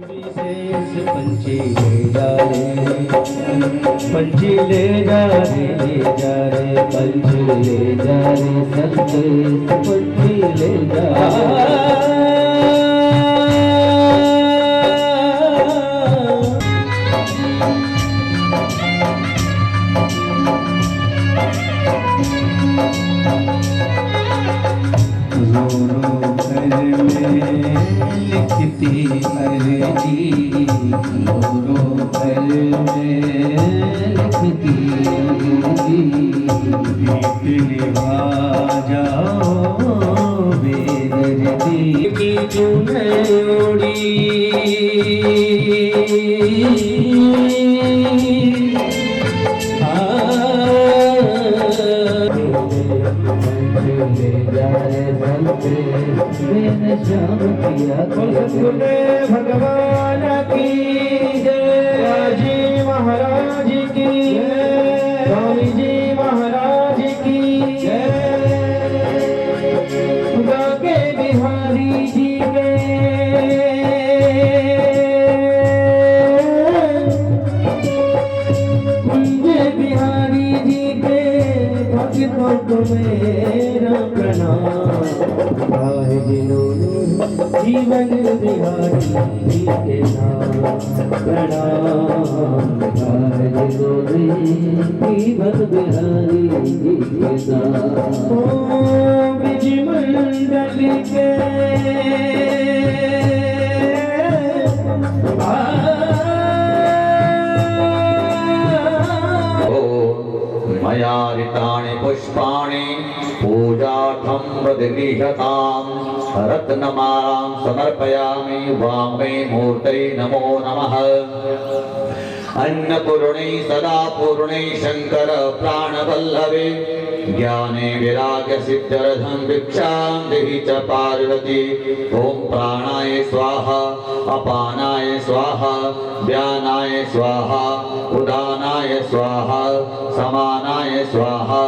पंछी ले जा रे, पंछी ले जा रे, ले जा रे, पंछी ले जा रे, संदेश पंछी ले जा। लिखती अर्जी रो घर में लिखती अर्जी गीत निभा जाओ बेदर्दी की चुनौड़ी भगवान की जय, जी महाराज की जय, स्वामी जी महाराज की जय, खुदा के बिहारी जी के मुझे बिहारी जी के भक्तों को मेरा प्रणाम। जिन्होंने जीवन बिहारी जी के नाम प्रणाम, जिन्होंने जीवन बिहारी जी के नाम। ओ ब्रिज मंडल के मया ऋतानि पुष्पाणि पूजार्थं वदनीयताम् रत्नमालां समर्पयामि वामे मूर्तये नमो नमः। अन्नपूर्णे सदा पूर्णे शंकर प्राणवल्लभे ज्ञाने विराग्य सिद्ध्यर्थं भिक्षां देहि च पार्वती। ओम प्राणाय स्वाहा अपानाय स्वाहा व्यानाय स्वाहा उदानाय स्वाहा समानाय स्वाहा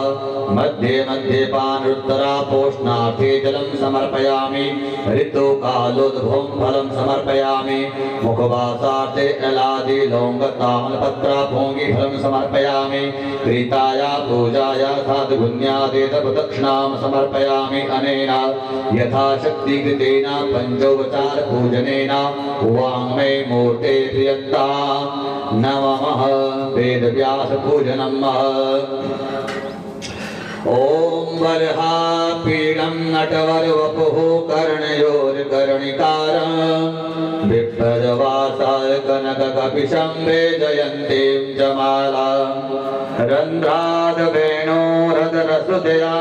मध्ये मध्ये पानरुत्तरापोष्णार्थे जलं समर्पयामि। ऋतुकालोद्भवं फलं समर्पयामि। मुखवासार्थे अलादि लौङ्गतामलपत्राभोङ्गी फलं समर्पयामि। क्रीताया पूजाया साधुगुण्यादेतप्रदक्षिणां समर्पयामि। अनेन यथाशक्ति कृतेन पञ्चोपचार पूजनेन वाङ्मये मूर्ते प्रियन्ता नमः। वेदव्यास पूजनम्। ओम बर्हापीडं नटवरवपुः कर्णयोर्कर्णिकारं बिभ्रजवासाय कनककपिशं वेजयन्तीं च मालां। रन्ध्रादवेणोरदरसुधया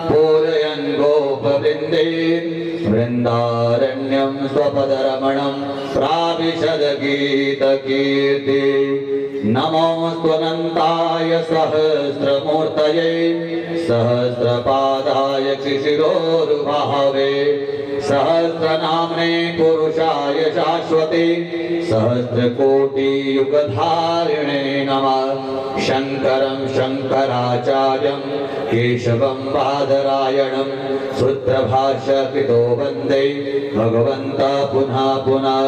पूरयन् गोपवृन्दे वृन्दारण्यं स्वपदरमणं प्राविशद गीतकीर्ति। नमोऽस्त्वनन्ताय सहस्रमूर्तये सहस्रपादाय शिशिरोरुभावे सहस्रनाम्ने पुरुषाय शाश्वते सहस्रकोटियुगधारिणे नमः। शङ्करं शङ्कराचार्यं केशवं बादरायणं सूत्रभाष्यकृतो वन्दे भगवन्तः पुनः पुनः।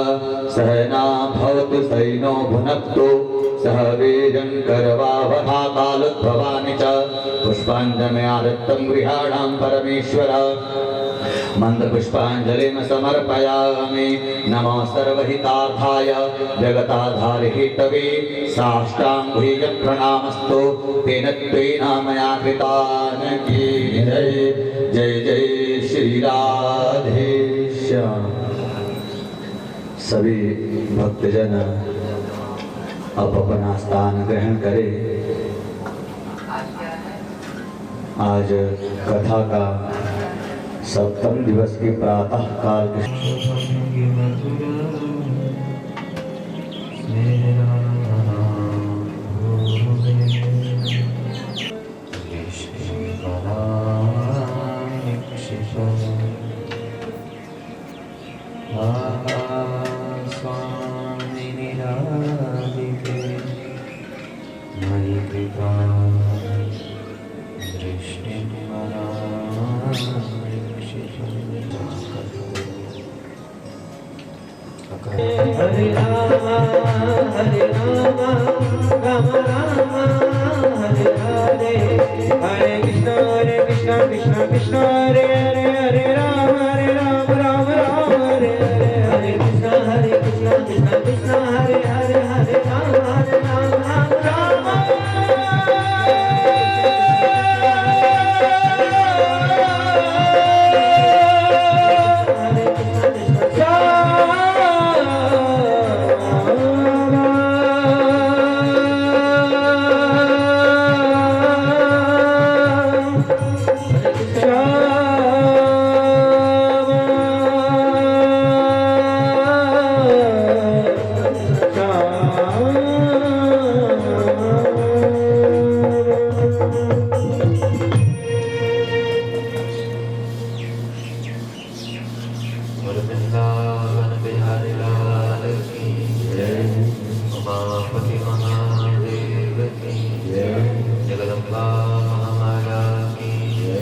सहना भवतु सैनो भुनक्तु सह वीर्यं करवावहाकालोद्भवानि च। पुष्पाञ्जलिमादत्तं गृहाणां परमेश्वर मन्त्रपुष्पाञ्जलिं समर्पयामि। नमः सर्वहितार्थाय जगताधारहितवे साष्टाङ्गं प्रणामस्तु तेन त्वेन मया कृतान् की जय। जय जय श्री राधे श्याम। सभी भक्तजन अब अपना स्थान ग्रहण करें। आज कथा का सप्तम दिवस की प्रातः काल हरे रामा राम राम हरे हरे, हरे कृष्ण कृष्ण कृष्ण हरे हरे, हरे राम राम हरे हरे, हरे कृष्ण कृष्ण कृष्ण हरे हरे, हरे राम राम वृंदावन बिहारी लाल की जय, उमापति महादेव की जय, जगदम्बा महामाया की जय,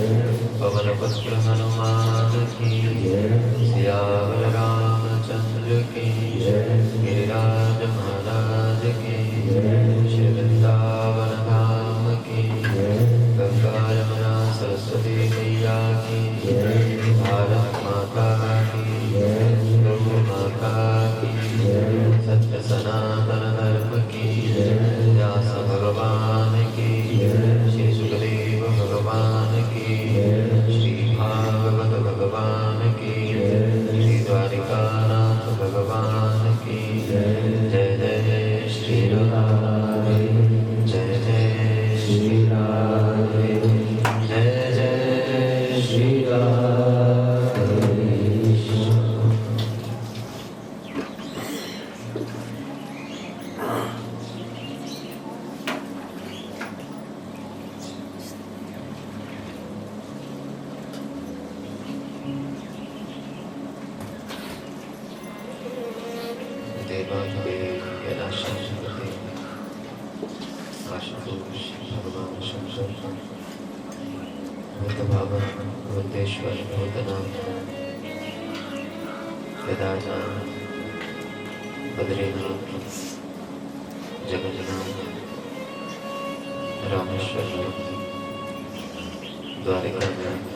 पवन पुत्र हनुमान की जय, सियावर रामचंद्र की जय, गिरिराज महाराज की जय, श्री वृंदावन धाम की जय, गंगा यमुना सरस्वती मैया की जय, भारत माता की जय, गौ माता की जय, सत्य सनातन धर्म की जय, व्यास भगवान की जय, श्री सुखदेव भगवान की जय, श्री भागवत भगवान की जय, श्री द्वारिकानाथ भगवान की जय, जय जय श्री राम, जय जय श्री राम, जय जय श्री राम। भूतेश्वर भूतनाथ केदारनाथ बद्रीनाथ जगन्नाथ रामेश्वर द्वारिकानाथ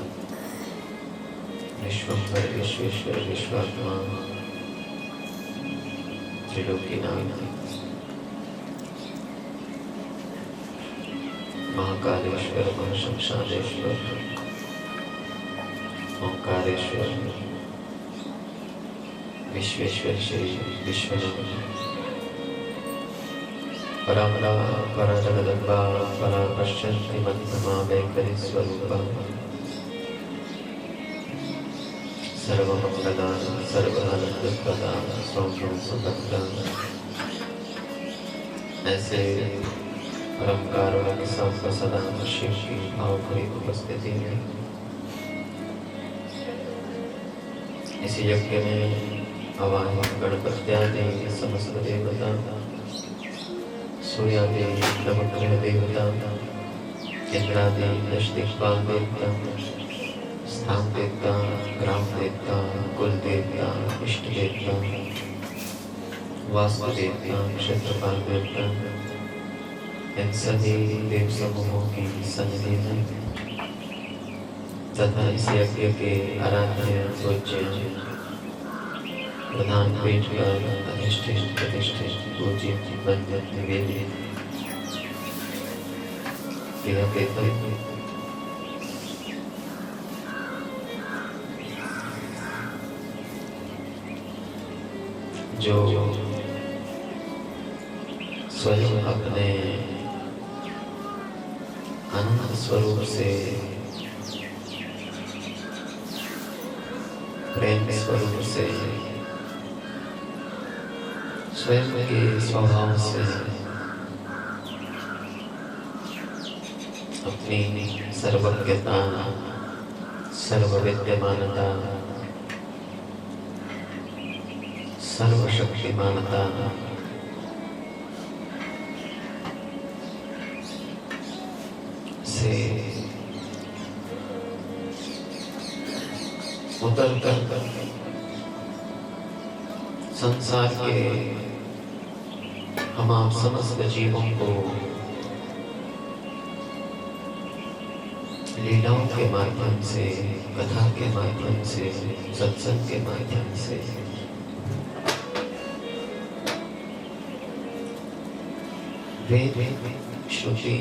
विश्वम्भर विश्वेश्वर विश्वात्मा त्रिलोकीनाथ महाकालेश्वर महाशंशालेश्वर ओंकारेश्वर विश्वेश्वर श्री विश्वनाथ परामरा परा जगदम्बा परा पश्यन्ति मध्यमा वैखरी स्वरूपा सर्वमंगलदान सर्वानंदप्रदान सौम्यं सुभद्रां। ऐसे परम कारुणिक सांब सदा शिव की भावभरी उपस्थिति में इस यज्ञ में आवाहित गणपत्यादि समस्त देवता, सूर्यादि नवग्रह देवता, इंद्रादि दश दिक्पाल देवता, स्थान देवता, ग्राम देवता, कुल देवता, इष्ट देवता, वास्तु देवता, क्षेत्रपाल देवता, इन सभी देव समूहों की सन्निधि में तथा इस यज्ञ के आराध्य पूज्य प्रधान पीठ पर अधिष्ठित प्रतिष्ठित पूजित वंदित निवेदित जो स्वयं अपने अनंत स्वरूप से प्रेम स्वरूप से स्वयं के स्वभाव से अपनी सर्वज्ञता सर्वविद्यमानता सर्वशक्तिमानता से उतर कर संसार के हम आप समस्त जीवों को लीलाओं के माध्यम से, कथा के माध्यम से, सत्संग के माध्यम से वेद श्रुति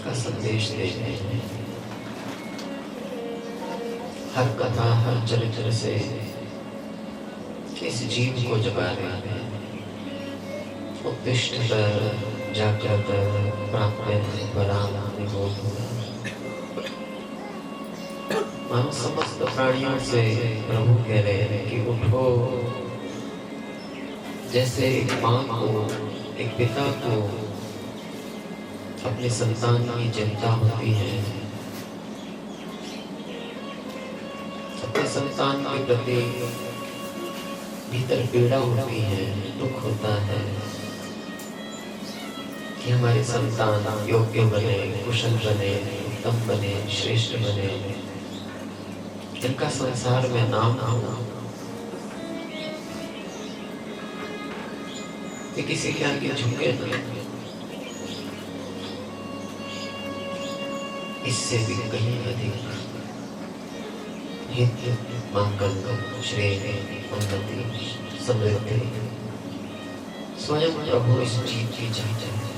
का संदेश देते हैं। हर कथा, हर चरित्र से इस जीव को जगा रहे हैं। उत्तिष्ठ जागृत प्राप्त पराम निबोध। हम समस्त प्राणियों से प्रभु कह रहे हैं कि उठो। जैसे एक माँ को, एक पिता को अपने संतान की चिंता होती है, अपने संतान के प्रति भीतर पीड़ा होती है, दुख होता है कि हमारे संतान योग्य बने, कुशल बने, उत्तम बने, श्रेष्ठ बने, इनका संसार में नाम हो, कि किसी के आगे झुके नहीं। इससे भी कहीं अधिक हित, मंगल, श्रेय, उन्नति, समृद्धि स्वयं प्रभु इस जीव की चाहते हैं।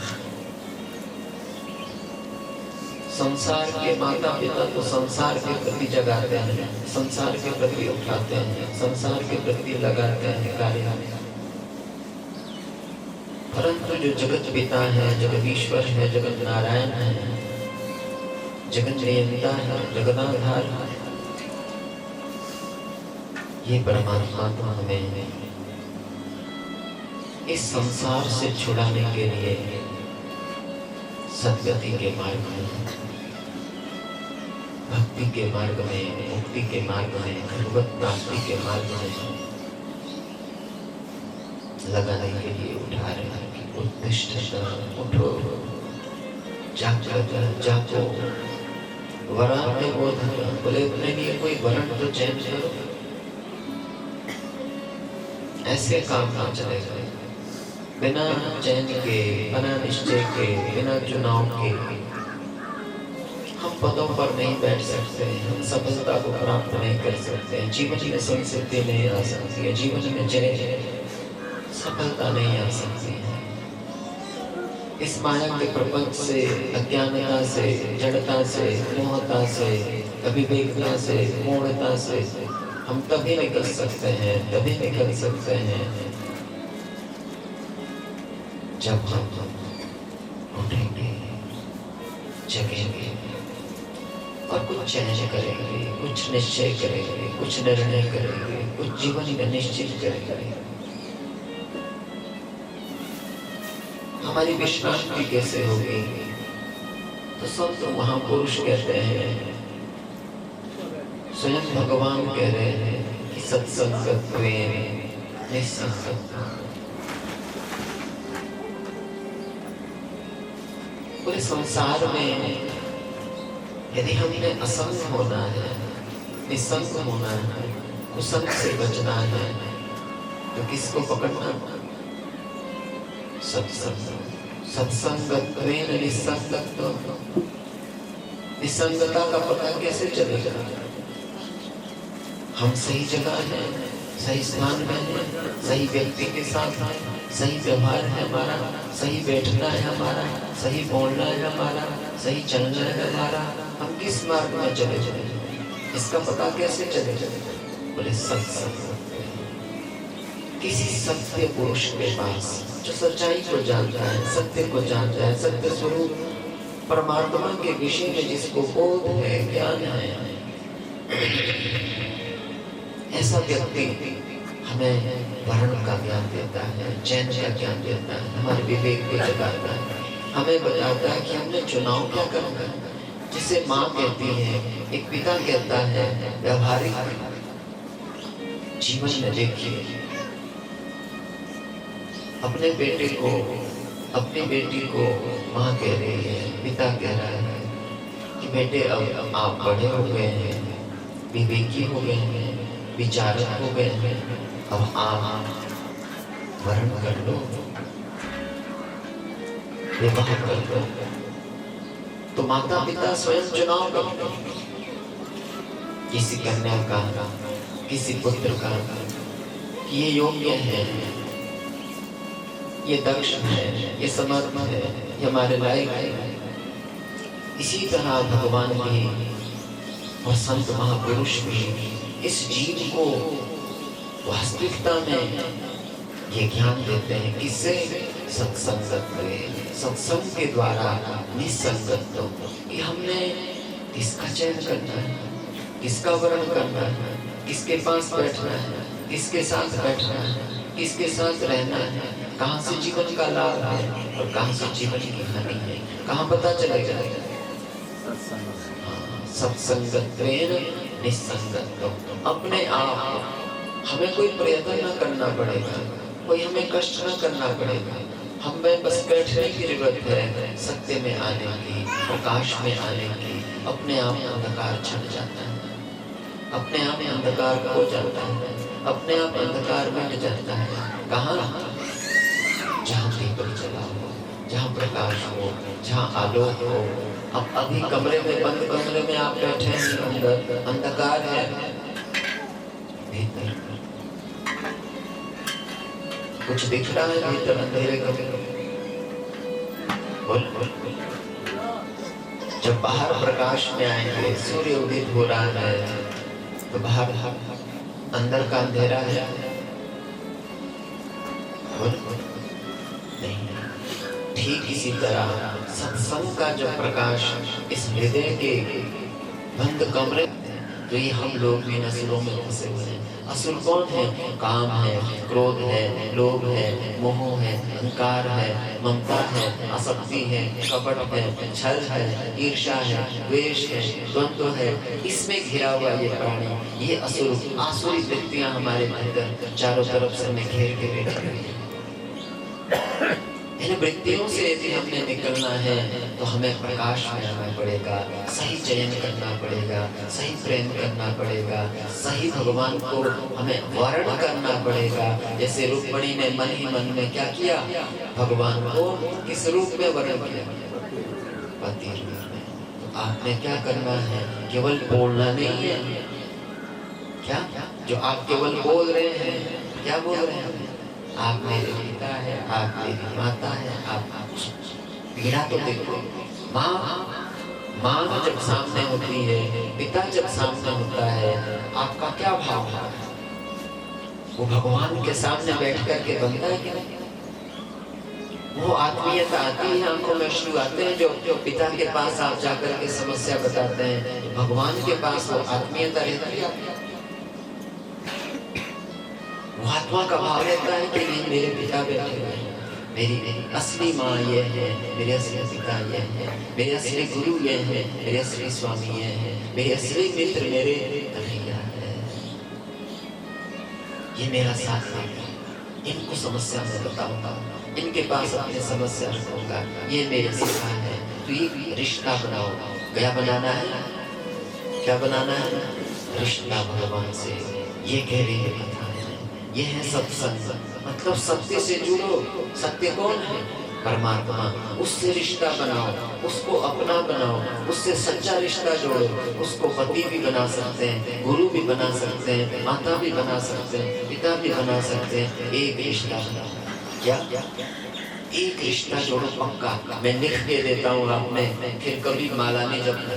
संसार के माता पिता तो संसार के प्रति जगाते हैं, संसार के प्रति उठाते हैं, संसार के प्रति लगाते हैं कार्य। परंतु जो जगत पिता है, जगदीश्वर है, जगत नारायण है, जगत नियंता है, जगदाधार है, ये परमात्मा तो हमें इस संसार से छुड़ाने के लिए सद्गति के मार्ग में, भक्ति के मार्ग में, मुक्ति के मार्ग में, भगवत प्राप्ति के मार्ग में लगाने के लिए उठा रहे हैं। उत्तिष्ठ, उठो, जागो, वरण में बोध। बोले अपने लिए कोई वरण तो चैन करो, ऐसे काम ना चलेगा। बिना चैन के, बिना निश्चय के, बिना चुनाव के हम पदों पर नहीं बैठ सकते, हम सफलता को प्राप्त नहीं कर सकते, जीवन में संसिद्धि नहीं आ सकती है, जीवन में जय सफलता नहीं आ सकती है। इस माया के प्रपंच से, अज्ञानता से, जड़ता से, मोहता से, अविवेकता से, मूढ़ता से हम तभी निकल सकते हैं, तभी निकल सकते हैं जब हम उठेंगे, जगेंगे और कुछ चयन करेंगे, कुछ निश्चय करेंगे, कुछ निर्णय करेंगे, कुछ जीवन का निश्चित करेंगे। हमारी विश्रांति कैसे होगी? तो संत महापुरुष कहते हैं, स्वयं भगवान कह रहे हैं कि सत्संगत्वेन निस्संगत्वम्। पूरे संसार में यदि हमें असंग होना है, निसंग होना है, कुसंग से बचना है, तो किसको पकड़ना? सत्संग। सत्संगत्वेन निस्संगत्वम्। निसंगता का पता कैसे चलेगा? हम सही जगह हैं, सही स्थान में हैं, सही व्यक्ति के साथ हैं, सही व्यवहार है हमारा, सही बैठना है हमारा, सही बोलना है हमारा, सही चलना है हमारा, हम किस मार्ग में चले जाए, इसका पता कैसे चले जाए? बोले सत्संग। किसी सत्य पुरुष के पास जो सच्चाई को जानता है, सत्य को जानता है, सत्य स्वरूप परमात्मा के विषय में जिसको बोध है, ज्ञान है, ऐसा व्यक्ति हमें वर्ण का ज्ञान देता है, चैन का ज्ञान देता है, हमारे विवेक को जगाता है, हमें बताता है कि हमने चुनाव क्या करना है। जिसे माँ कहती है, एक पिता कहता है, व्यवहारिक जीवन में देखिए, अपने बेटे को, अपनी बेटी को माँ कह रही है, पिता कह रहा है कि बेटे अब आप बड़े हो गए हैं, विवेकी हो गए हैं, विचारक हो गए हैं, अब आप वर्ण कर लो, विवाह कर लो, तो माता पिता स्वयं चुनाव कर लो किसी कन्या का, किसी पुत्र का, ये योग्य है, ये दक्ष है, ये समर्थ है, ये हमारे लायक है। इसी तरह भगवान भी और संत महापुरुष भी इस जीव को वास्तविकता में ये ज्ञान देते हैं। किससे? सत्संगत में, सत्संग के द्वारा निसंगत हो। कि हमने किसका चयन करना है, किसका वर्ण करना है, किसके पास बैठना है, किसके साथ बैठना है, किसके साथ रहना है, कहाँ से जीवन का लाभ है और कहाँ से जीवन की हानि है, कहाँ पता चलेगा? सत्संगत्वेन निसंगत्व। अपने आप हमें कोई प्रयत्न न करना पड़ेगा, कोई हमें कष्ट न करना पड़ेगा। हमें बस बैठने की जरूरत है, सत्य में आने की, प्रकाश में आने की। अपने आप अंधकार छट जाता है, अपने आप अंधकार खो जाता है, अपने आप अंधकार मिट जाता है। कहाँ? जहाँ दीपक जला हो, जहाँ प्रकाश हो, जहाँ आलोक हो। अब अभी कमरे में, बंद कमरे में आप बैठे हैं, अंदर अंधकार है, भीतर कुछ दिख रहा है, भीतर अंधेरे कमरे। बोल बोल। जब बाहर प्रकाश में आएंगे, सूर्य उदित हो रहा है, तो बाहर अंदर का अंधेरा है। बोल नहीं। ठीक इसी तरह सत्संग का जो प्रकाश इस हृदय के बंद कमरे, तो ये हम लोग भी असुरों में फंसे हुए हैं। असुर कौन है? काम है, क्रोध है, लोभ है, मोह है, अहंकार है, ममता है, आसक्ति है, कपट है, छल है, ईर्ष्या है, द्वेष है, द्वंद्व है। इसमें घिरा हुआ ये प्राणी, ये असुर, आसुरी वृत्तियां हमारे भीतर चारों तरफ से हमें घेर के बैठी हुई है। इन वृत्तियों से यदि हमने निकलना है तो हमें प्रकाश में आना पड़ेगा, सही चयन करना पड़ेगा, सही प्रेम करना पड़ेगा, सही भगवान को हमें वर्ण करना पड़ेगा। जैसे रुक्मिणी ने मन ही मन में क्या किया? भगवान को किस रूप में वर्ण किया? पति रूप में। तो आपने क्या करना है? केवल बोलना नहीं है। क्या जो आप केवल बोल रहे हैं, क्या बोल रहे हैं? आप मेरे पिता है, आप मेरी माता है, आप पीड़ा तो देखो। माँ जब सामने होती है, पिता जब सामने होता है, आपका क्या भाव है? वो भगवान के सामने बैठ कर के बनता है कि नहीं? वो आत्मीयता आती है, आंखों में अश्रु आते हैं। जो पिता के पास आप जाकर के समस्या बताते हैं, भगवान के पास वो आत्मीयता रहती है। आत्मा का भाव रहता है कि नहीं, मेरे पिता बैठे हुए हैं, मेरी असली माँ ये है, मेरे असली पिता ये है, मेरे असली गुरु ये है, मेरे असली स्वामी ये है, मेरे असली मित्र मेरे कन्हैया है। ये मेरा साथ देगा, इनको समस्या में बताऊंगा, इनके पास अपनी समस्या रखूंगा, ये मेरे सिखा है। तो ये रिश्ता बनाओ। क्या बनाना है? क्या बनाना है? रिश्ता भगवान से। ये कह रही है कथा। ये है सत्संग, मतलब सत्य से जुड़ो। सत्य कौन है? परमात्मा। उससे रिश्ता बनाओ, उसको अपना बनाओ, उससे सच्चा रिश्ता जोड़ो। उसको पति भी बना सकते हैं, गुरु भी बना सकते हैं, माता भी बना सकते हैं, पिता भी बना सकते हैं। एक रिश्ता बनाओ। क्या? एक रिश्ता जोड़ो पक्का। मैं लिख के देता हूँ, आपने फिर कभी माला नहीं जपना।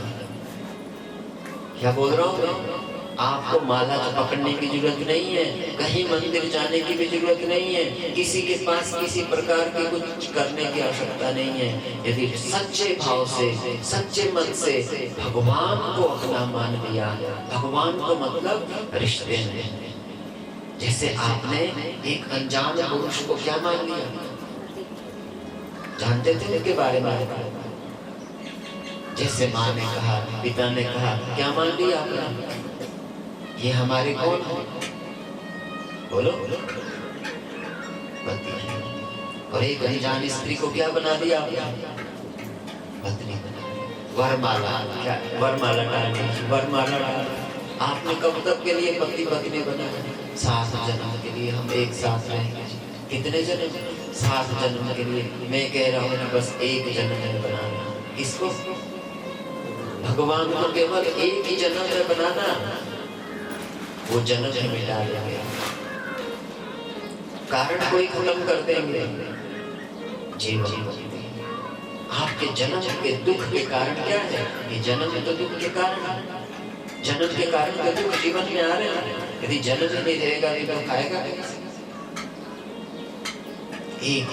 क्या बोल रहा हूँ? आपको माला पकड़ने की जरूरत नहीं है, कहीं मंदिर जाने की भी जरूरत नहीं है, किसी के पास किसी प्रकार की कुछ करने की आवश्यकता नहीं है। यदि सच्चे भाव से, सच्चे मन से भगवान को अपना मान लिया, भगवान को मतलब रिश्ते में। जैसे आपने एक अनजान पुरुष को क्या मान लिया? जानते थे उनके बारे में? जैसे माँ ने कहा, पिता ने कहा, क्या मान लिया आपने? ये हमारे कौन है? बोलो। पति है। और एक अनजान स्त्री को क्या बना दिया आपने? पत्नी बना दिया। वरमाला, क्या वरमाला डालनी? वरमाला आपने कब तक के लिए पति पत्नी बना? 7 जन्म के लिए हम एक साथ रहेंगे। कितने जन्म? 7 जन्म के लिए। मैं कह रहा हूँ बस एक जन्म में बनाना। किसको? भगवान को केवल एक ही जन्म में बनाना, वो जन्म ही मिटा देंगे। कारण कोई खत्म कर देंगे, जीवन। आपके जन्म के दुख के कारण क्या है? ये जन्म तो दुख के कारण है। जन्म के कारण तो दुख जीवन में आ रहे हैं। यदि जन्म ही नहीं रहेगा तो खाएगा कैसे? एक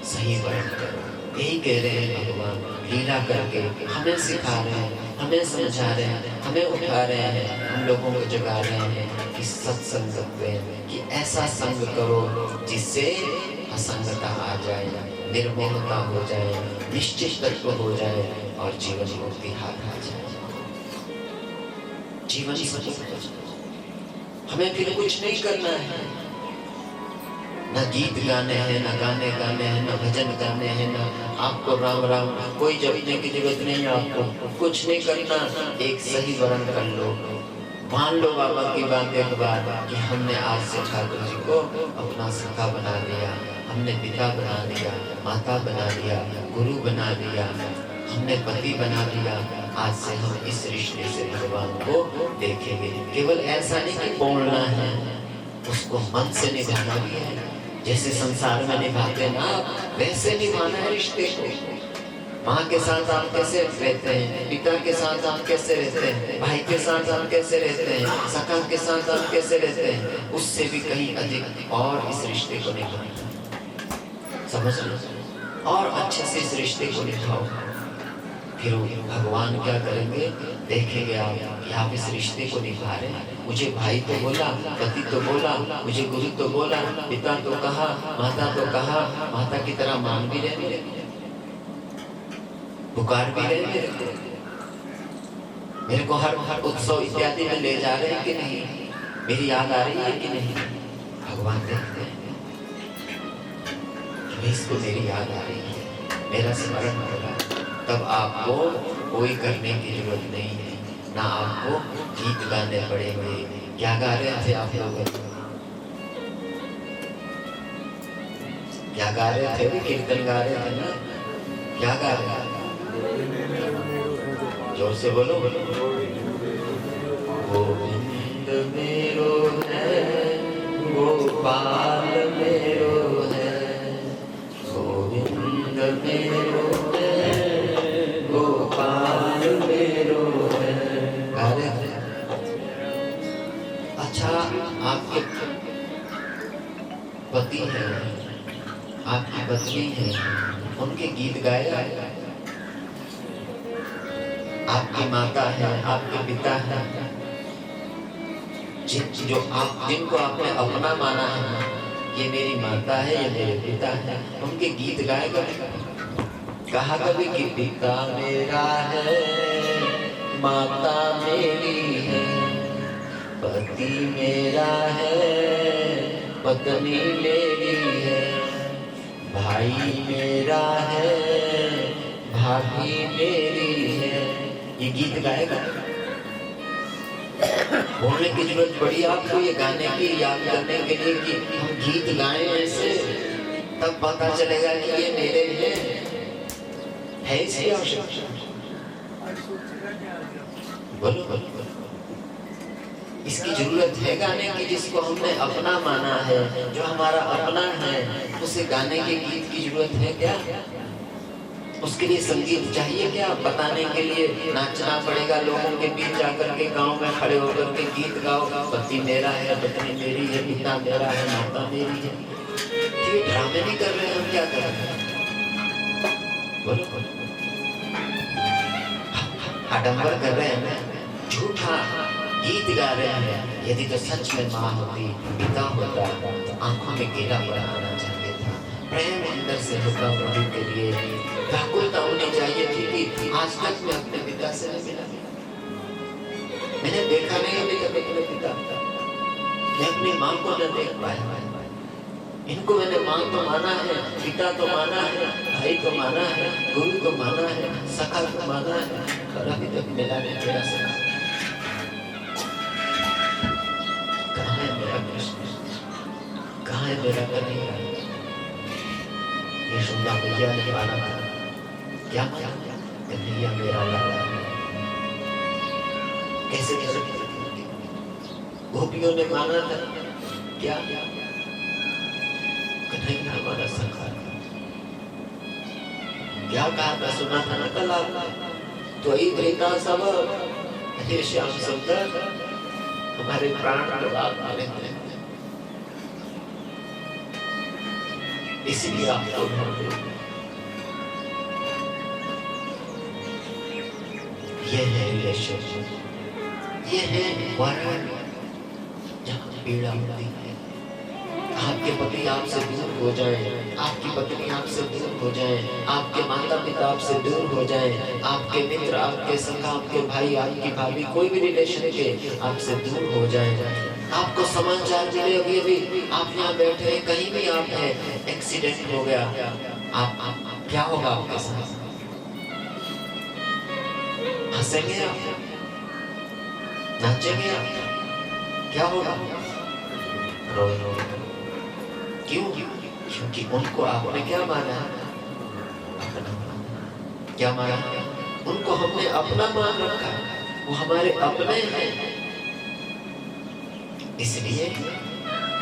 सही वर्ण करो। यही कह रहे हैं भगवान, लीला करके हमें सिखा रहे हैं, हमें समझा रहे हैं, हमें उठा रहे हैं, हम लोगों को जगा रहे हैं कि सत्संग करें, कि ऐसा संग करो जिससे असंगता आ जाए, निर्मोहता हो जाए, निश्चित तत्व हो जाए और जीवन मुक्ति हाथ आ जाए। जीवन हमें फिर कुछ नहीं करना है, ना गीत गाने हैं, ना गाने गाने हैं, ना भजन गाने हैं, ना आपको राम राम कोई जपने की जरूरत नहीं है। आपको कुछ नहीं करना, एक सही वर्ण कर लो। मान लो बाबा की बात एक बार कि हमने आज से ठाकुर जी को अपना सखा बना लिया, हमने पिता बना लिया, माता बना लिया, गुरु बना लिया, हमने पति बना लिया। आज से हम इस रिश्ते से भगवान को देखेंगे। केवल ऐसा नहीं कि बोलना है, उसको मन से निभाना भी है। जैसे संसार में निभाते ना, वैसे निभाना है रिश्ते को। माँ के साथ आप कैसे रहते हैं, पिता के साथ आप कैसे रहते हैं, भाई के साथ आप कैसे रहते हैं, सखा के साथ आप कैसे रहते हैं, उससे भी कहीं अधिक और इस रिश्ते को निभाओ। समझ लो, और अच्छे से इस रिश्ते को निभाओ। फिर भगवान क्या करेंगे, देखेंगे आप कि आप इस रिश्ते को निभा रहे हैं। मुझे भाई तो बोला, पति तो बोला, मुझे गुरु तो बोला, पिता तो कहा, माता तो कहा, माता की तरह मान भी रहे, पुकार भी रहे, मेरे को हर उत्सव इत्यादि में ले जा रहे हैं कि नहीं, मेरी याद आ रही है कि नहीं। भगवान देखते हैं इसको मेरी याद आ रही है, मेरा स्मरण हो रहा है। तब आपको कोई करने की जरूरत नहीं है, ना आपको गीत गाने पड़ेंगे। क्या गा रहे थे आप लोग? क्या गा रहे थे? कीर्तन गा रहे थे ना? क्या गा रहे थे? जोर से बोलो। गोविंद मेरो है, गोपाल मेरो है, गोविंद मेरो है, गोपाल मेरो है। अच्छा, आपके पति हैं, आपकी पत्नी है, उनके गीत गाया? आपकी माता है, आपके पिता है, जिनको आपने अपना माना है, ये मेरी माता है, ये मेरे पिता है, उनके गीत गाए कभी? कहा कभी कि पिता मेरा है, माता मेरी है, पति मेरा है, पत्नी मेरी है, भाई मेरा है, भाभी मेरी है। ये गीत गाएगा? बोलने की जरूरत पड़ी आपको ये गाने की, याद करने के लिए कि हम गीत गाएं ऐसे, तब पता चलेगा कि ये मेरे लिए है। इसकी आवश्यकता बोलो, बोलो, इसकी जरूरत है गाने की, जिसको हमने अपना माना है, जो हमारा अपना है, उसे गाने के गीत की जरूरत है क्या? उसके लिए संगीत चाहिए क्या? बताने के लिए नाचना पड़ेगा, लोगों के बीच जाकर के गांव में खड़े होकर के गीत गाओ, पति मेरा है, पत्नी मेरी है, पिता मेरा है, माता मेरी है। ठीक, ड्रामे नहीं कर रहे, हम क्या कर रहे हैं? बोलो, बोलो, आडंबर कर रहे हैं, झूठा गीत गा रहे हैं। यदि तो सच में माँ होती, पिता होता, तो आंखों में केला बनाना चाहते था, प्रेम अंदर से होता प्रभु के लिए, व्याकुलता होनी चाहिए थी कि आज तक मैं अपने पिता से नहीं मिला, मैंने देखा नहीं अभी तक अपने पिता, मैं अपनी माँ को न देख पाया। इनको मैंने माँ तो माना है, पिता तो माना है, भाई तो माना है, गुरु तो माना है, सखा तो माना है, पर अभी तक मिला नहीं मेरा सखा। कहाँ है मेरा कृष्ण? है मेरा कन्हैया? यशोदा मैया ने माना था, क्या माना? कन्हैया मेरा लाला। कैसे गोपियों ने माना था, क्या? कन्हैया हमारा सखा। क्या कहा था? सुना था ना कल आपने, तो ही प्रीता सब, हे श्याम सुंदर, हमारे प्राण प्रभाव माने थे, इसलिए आपको ये है रिलेशनशिप, ये है वर्ण जहाँ पीड़ा होती है। आपके पति आपसे दूर हो जाए, आपकी पत्नी आपसे दूर हो जाए, आपके माता पिता आपसे दूर हो जाए, आपके मित्र, आपके सखा, आपके भाई, आपकी भाभी, कोई भी रिलेशन के आपसे दूर हो जाए, आपको समाचार मिले अभी अभी आप यहाँ बैठे हैं, कहीं भी आप हैं, एक्सीडेंट हो गया, आप क्या होगा आपके साथ? हंसेंगे आप? नाचेंगे आप? क्या होगा? रोए। क्यों? क्योंकि उनको आपने क्या माना? अपना। क्या माना? उनको हमने अपना मान रखा, वो हमारे अपने हैं, इसलिए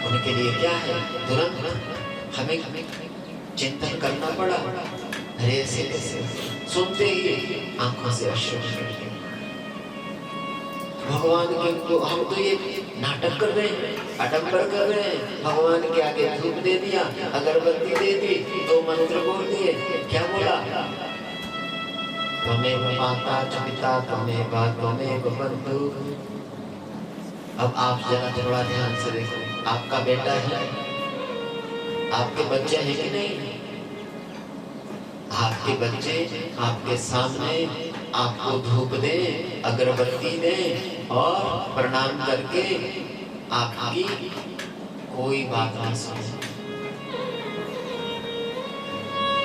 उनके लिए क्या है, तुरंत हमें चिंतन करना पड़ा। अरे ऐसे कैसे? सुनते ही आंखों से अश्रु भगवान के तो हम तो ये नाटक कर रहे हैं, आडंबर कर रहे हैं, भगवान के आगे धूप दे दिया, अगरबत्ती दे दी, 2 मंत्र बोल दिए, क्या बोला? त्वमेव माता च पिता त्वमेव बंधु। अब आप जरा थोड़ा ध्यान से देखो, आपका बेटा है, आपके बच्चे हैं कि नहीं? आपके बच्चे आपके सामने आपको धूप दे, अगरबत्ती दे और प्रणाम करके आपकी कोई बात ना सुने,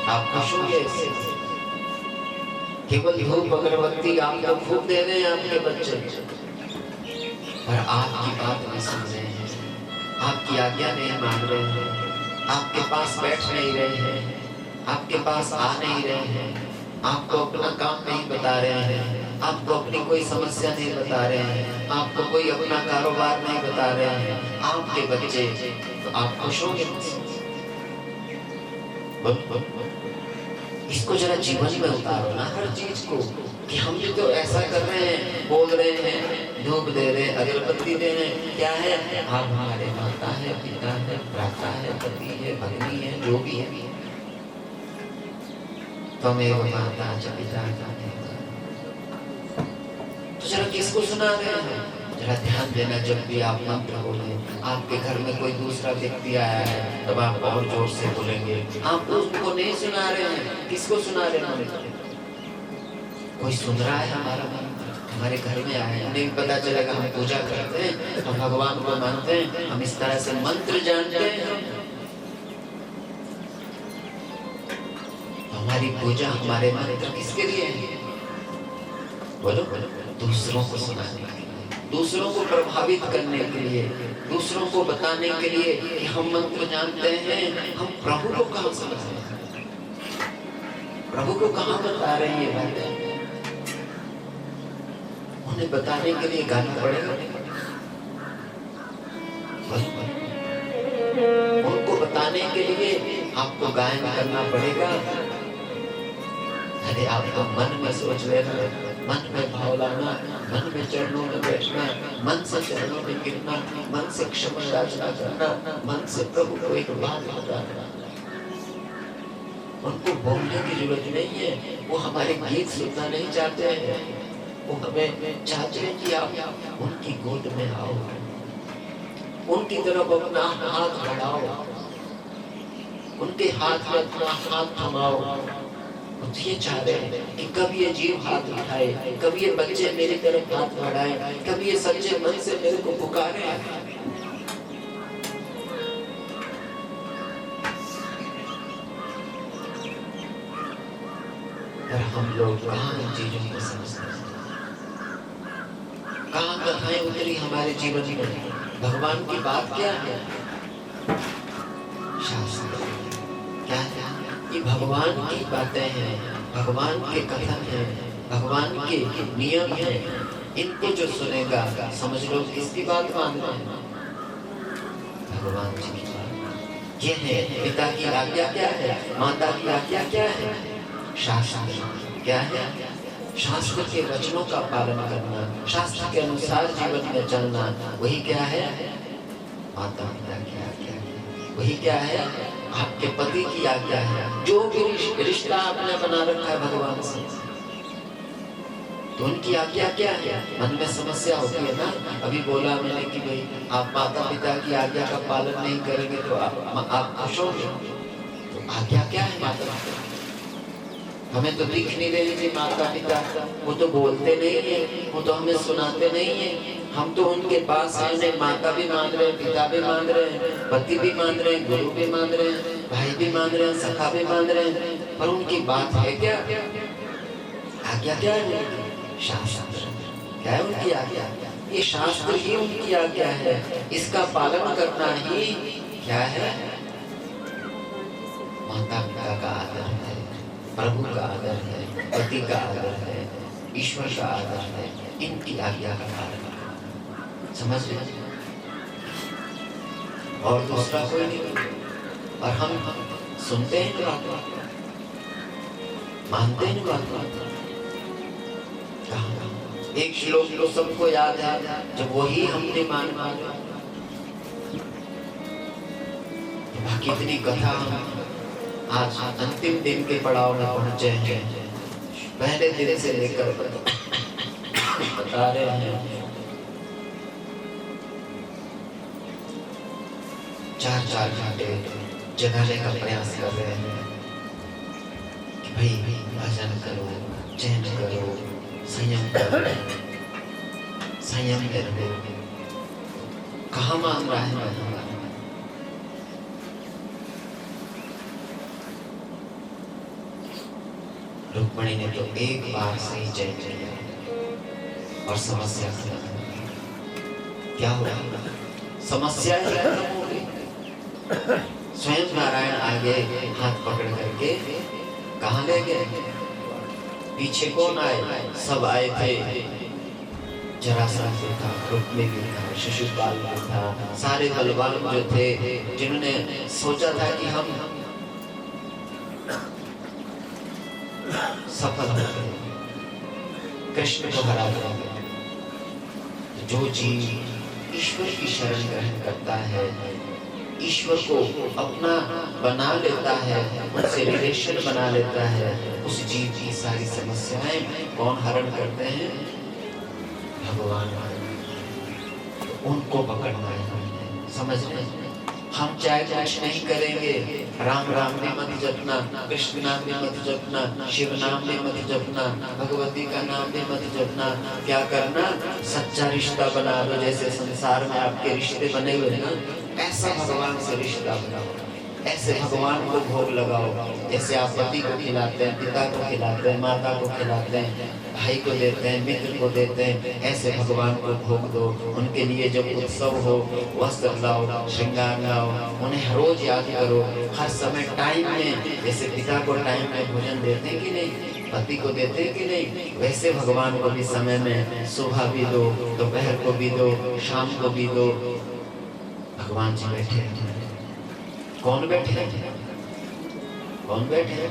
आप खुश होंगे इससे? केवल धूप अगरबत्ती आपको खूब दे रहे हैं आपके बच्चे, पर आपकी बात नहीं सुन रहे हैं, आपकी आज्ञा नहीं मान रहे हैं, आपके पास बैठ नहीं रहे हैं, आपके पास आ नहीं रहे हैं, आपको अपना काम नहीं बता रहे हैं, आपको अपनी कोई समस्या नहीं बता रहे हैं, आपको कोई अपना कारोबार नहीं बता रहे हैं, आपके बच्चे, तो आप खुश होंगे? इसको जरा जीवन में उतारो ना हर चीज को, कि हम भी तो ऐसा कर रहे हैं, बोल रहे हैं, धूप दे रहे हैं, अगरबत्ती दे रहे हैं, क्या है? आप हमारे माता है, पिता है, भ्राता है, पति है, भगिनी है, जो भी है, त्वमेव माता च पिता त्वमेव। तो जरा किसको सुना रहे हैं? जरा ध्यान देना, जब भी आप मंत्र बोले, आपके घर में कोई दूसरा व्यक्ति आया है, तब आप और जोर से बोलेंगे, आप उसको नहीं सुना रहे हैं, किसको सुना रहे हैं? कोई सुन रहा है हमारा मंत्र, हमारे घर में आया है, उन्हें पता चलेगा हम पूजा करते हैं, हम भगवान को मानते हैं, हम इस तरह से मंत्र जानते हैं। हमारी पूजा, हमारे मंत्र किसके लिए है? बोलो, दूसरों को सुनाने के लिए, दूसरों को प्रभावित करने के लिए, दूसरों को बताने के लिए कि हम मंत्र जानते हैं। हम प्रभु को कहाँ समझ रहे हैं? प्रभु को कहाँ बता रहे हैं ये बातें? उन्हें बताने के लिए गाना पड़ेगा, उनको बताने के लिए आपको गायन करना पड़ेगा। अरे आपको मन में सोच लेना, मन में भाव लाना, मन में चरणों में बैठना, मन से चरणों में गिरना, मन से क्षमा याचना करना, मन से प्रभु को एक बात बताना। उनको बोलने की जरूरत नहीं है, वो हमारे गीत सुनना नहीं चाहते हैं, वो हमें चाहते हैं कि आप उनकी गोद में आओ, उनकी तरफ अपना हाथ बढ़ाओ, उनके हाथ में अपना हाथ थमाओ। ये चाह रहे हैं कि कभी ये जीव हाथ उठाए, कभी ये बच्चे मेरी तरफ हाथ बढ़ाए, कभी ये सच्चे मन से मेरे को पुकारे। पर हम लोग कहाँ इन चीजों को समझते हैं? कहाँ कथाएं उतरी हमारे जीवन में? भगवान की बात क्या है? शास्त्र क्या है? ये भगवान की बातें हैं, भगवान के कथन हैं, भगवान के नियम हैं। इनको जो सुनेगा समझ लो किसकी बात मान रहे हैं? भगवान जी की बात। ये है पिता की आज्ञा क्या है, माता की आज्ञा क्या है? शास्त्र क्या है? शास्त्र के वचनों का पालन करना, शास्त्र के अनुसार जीवन में चलना, वही क्या है? माता पिता की आज्ञा है। वही क्या है? आपके पति की आज्ञा है। जो भी रिश्ता आपने बना रखा है भगवान से, तो उनकी आज्ञा क्या है? मन में समस्या होती है ना। अभी बोला मैंने कि भाई आप माता पिता की आज्ञा का पालन नहीं करेंगे तो आप खुश होंगे? तो आज्ञा क्या है माता पिता? हमें तो दिख नहीं रही थी माता पिता, वो तो बोलते नहीं है, वो तो हमें सुनाते नहीं है। हम तो उनके पास हैं, उन्हें माता भी मान रहे हैं, पिता भी मान रहे हैं, पति भी मान रहे हैं, गुरु भी मान रहे हैं, भाई भी मान रहे हैं, सखा भी मान रहे हैं, पर उनकी बात है क्या? आज्ञा क्या है? शास्त्र क्या है उनकी आज्ञा? ये शास्त्र ही उनकी आज्ञा है। इसका पालन करना ही क्या है? माता पिता का आदर है, प्रभु का आदर है, पति का आदर है, ईश्वर का आदर है। इनकी आज्ञा का पालन समझ लीजिए, और दूसरा कोई नहीं। और हम सुनते हैं बात, मानते हैं बात। एक श्लोक तो सबको याद है, जब वही हमने माना, बाकी इतनी कथा हम आज अंतिम दिन के पड़ाव में पहुंचे हैं। पहले दिन से लेकर बता रहे हैं 4-4 घंटे जगाने का प्रयास कर रहे हैं कि भाई भजन करो, चैन करो, संयम करो, संयम करो। कहाँ मान रहा है मैं? रुक्मणी ने तो एक बार से ही चैन लिया और समस्या क्या हुआ? समस्या ही खत्म हो गई। स्वयं नारायण आगे हाथ पकड़ करके कहाँ ले गए? पीछे कौन आए? सब आए थे। जरासंध भी था, रुक्मिणी भी था, शिशुपाल भी था, सारे बलवान जो थे, जिन्होंने सोचा था कि हम सफल हो गए, कृष्ण को हरा देंगे। जो जीव ईश्वर की शरण ग्रहण करता है, ईश्वर को अपना बना लेता है, उनसे रिलेशन बना लेता है, उस जीव की सारी समस्याएं कौन हरण करते हैं? भगवान। उनको पकड़ना है, समझ रहे हैं? हम चाहे कुछ नहीं करेंगे, राम राम भी मत जपना, कृष्ण नाम भी मत जपना, शिव नाम भी मत जपना, भगवती का नाम भी मत जपना। क्या करना? सच्चा रिश्ता बना लो। जैसे संसार में आपके रिश्ते बने हुए ना, ऐसा भगवान से रिश्ता बनाओ, ऐसे भगवान को भोग लगाओ। जैसे आप पति को खिलाते हैं, पिता को खिलाते हैं, माता को खिलाते हैं, भाई को देते हैं, मित्र को देते हैं, ऐसे भगवान को भोग दो। उनके लिए जब उत्सव हो, वस्त्र लाओ, श्रृंगार लाओ, उन्हें रोज याद करो, हर समय टाइम में। जैसे पिता को टाइम में भोजन देते हैं कि नहीं, पति को देते हैं कि नहीं, वैसे भगवान को भी समय में सुबह भी दो, दोपहर को भी दो, शाम को भी दो। भगवान जी बैठे हैं। कौन बैठे? कौन बैठे?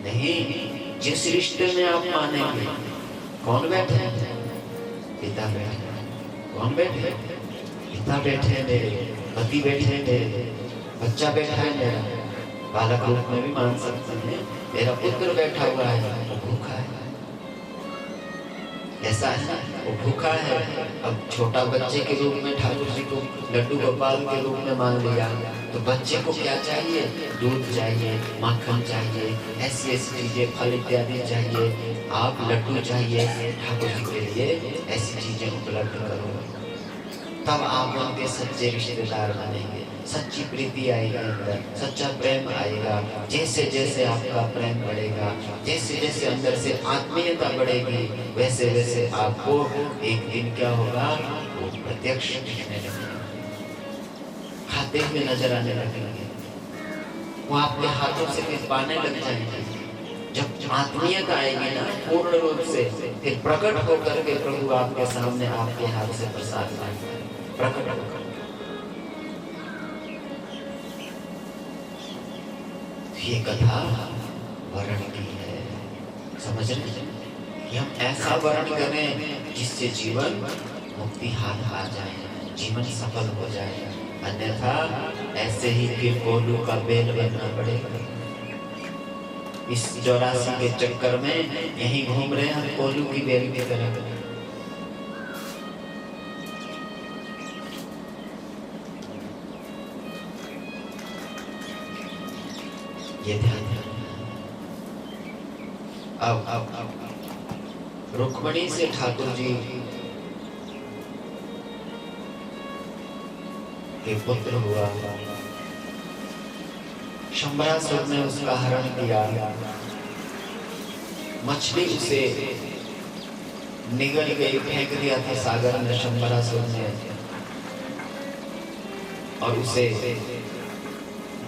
नहीं, जिस रिश्ते में आप मानेंगे। कौन बैठे? पिता बैठे। कौन बैठे? पिता बैठे मेरे, पति बैठे मेरे, बच्चा बैठा है मेरा। बालक रूप में भी मान सकते हैं, मेरा पुत्र बैठा हुआ है, वो भूखा है। ऐसा है, वो भूखा है। अब छोटा बच्चे के रूप में ठाकुर जी को लड्डू गोपाल के रूप में मान लिया, तो बच्चे को क्या चाहिए? दूध चाहिए, माखन चाहिए, ऐसी ऐसी चीजें, फल इत्यादि चाहिए। आप लड्डू चाहिए ठाकुर जी के लिए, ऐसी चीजें उपलब्ध करो, तब आप उनके सच्चे रिश्तेदार बनेंगे। सच्ची प्रीति आएगी अंदर, सच्चा प्रेम आएगा। जैसे जैसे आपका प्रेम बढ़ेगा, जैसे जैसे अंदर से आत्मीयता बढ़ेगी, वैसे वैसे आपको एक दिन क्या होगा? वो प्रत्यक्ष दिखने लगेगा, खाते हुए नजर आने लगेंगे। वो आपके हाथों से निभाने लग जाएंगे। जब आत्मीयता आएगी ना पूर्ण रूप से, फिर प्रकट होकर के प्रभु आपके सामने आपके हाथ से प्रसाद लाएंगे, प्रकट होकर। ये कथा वर्ण की है, समझ रहे हैं कि हम ऐसा वर्ण करें जिससे जीवन मुक्ति हाथ आ जाए, जीवन सफल हो जाए। अन्यथा ऐसे ही फिर कोलू का बेल बनना पड़ेगा। इस 84 के चक्कर में यहीं घूम रहे हैं हम कोलू की बेल की तरह। ये ध्यान अब रुक्मणी से ठाकुर जी के पुत्र हुआ। शंबरासुर ने उसका हरण किया, मछली उसे निगल गई, फेंक दिया था सागर में शंबरासुर ने, और उसे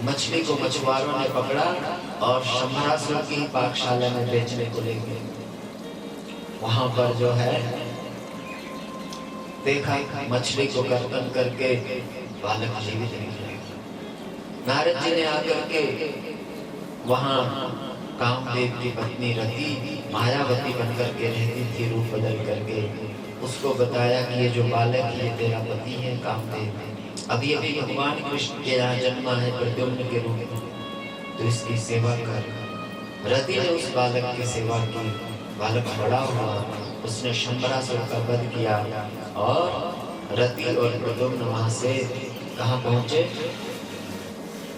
मछली को मछुआरों ने पकड़ा और शंबरासुर की पाकशाला में बेचने को ले गए। वहां पर जो है देखा मछली को कर्तन करके बालक जीवित निकले। नारद जी ने आकर के वहां कामदेव की पत्नी रति मायावती बनकर के रहती थी, रूप बदल करके उसको बताया कि ये जो बालक है तेरा पति है कामदेव, अभी अभी भगवान कृष्ण के यहाँ जन्मा है प्रद्युम्न के रूप में, तो इसकी सेवा कर। रति ने उस बालक की सेवा की, बालक बड़ा हुआ, उसने शंबरासुर का वध किया और रति और प्रद्युम्न वहां से कहाँ पहुंचे?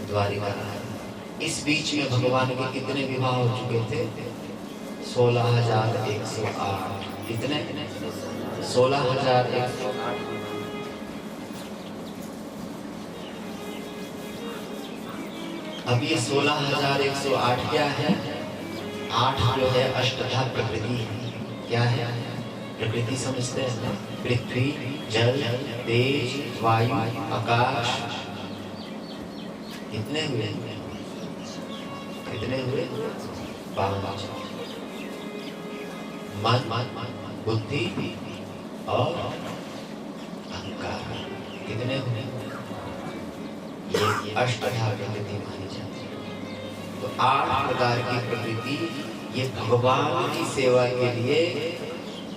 द्वारिका। इस बीच में भगवान के कितने विवाह हो चुके थे? 16,108। कितने? 16,108। अब ये 16,108 क्या है? 8 जो है अष्टधा प्रकृति है। क्या है? प्रकृति समझते हैं? पृथ्वी, जल, तेज, वायु, आकाश। कितने हुए? कितने हुए? 5। मन, बुद्धि और अहंकार। कितने हुए? ये अष्टधा प्रकृति मानी जाती है। तो 8 प्रकार की प्रकृति ये भगवान की सेवा के लिए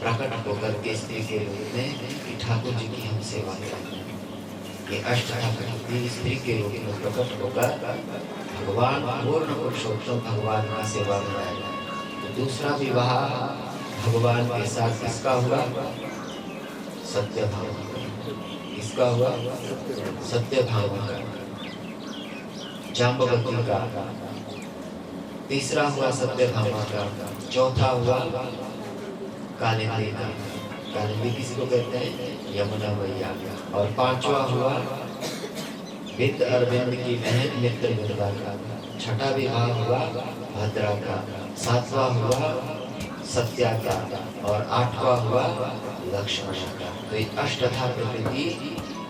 प्रकट होकर के स्त्री के रूप में कि ठाकुर जी की हम सेवा करें। ये अष्टधा प्रकृति स्त्री के रूप में प्रकट होकर भगवान पूर्ण पुरुषोत्तम भगवान की सेवा में आएगा। तो दूसरा विवाह भगवान के साथ किसका हुआ? सत्यभामा का। किसका हुआ? सत्यभामा का, जाम्बवती का। तीसरा हुआ सत्यभामा का, चौथा हुआ कालिंदी का। कालिंदी किसको कहते हैं? यमुना मैया। और 5वां हुआ विद अरविंद की बहन मित्र विधवा का। 6ठा विवाह हुआ भद्रा का। 7वां हुआ सत्या का और 8वां हुआ लक्ष्मण का। तो ये अष्टधा प्रकृति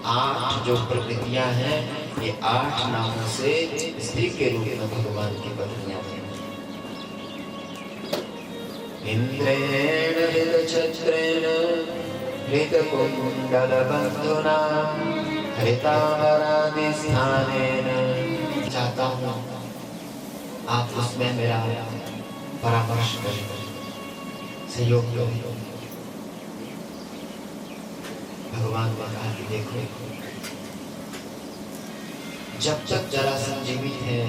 8 जो प्रकृतियां हैं, ये 8 नामों से स्त्री के रूप में भगवान की पत्नियां हैं। इंद्रेण हृतछत्रेण हृतकुण्डलबन्धुना हृतांबरादिस्थानेन। चाहता हूँ आप उसमें मेरा परामर्श करें, सहयोग करें। भगवान ने कहा कि देखो, जब तक जरासंध जीवित है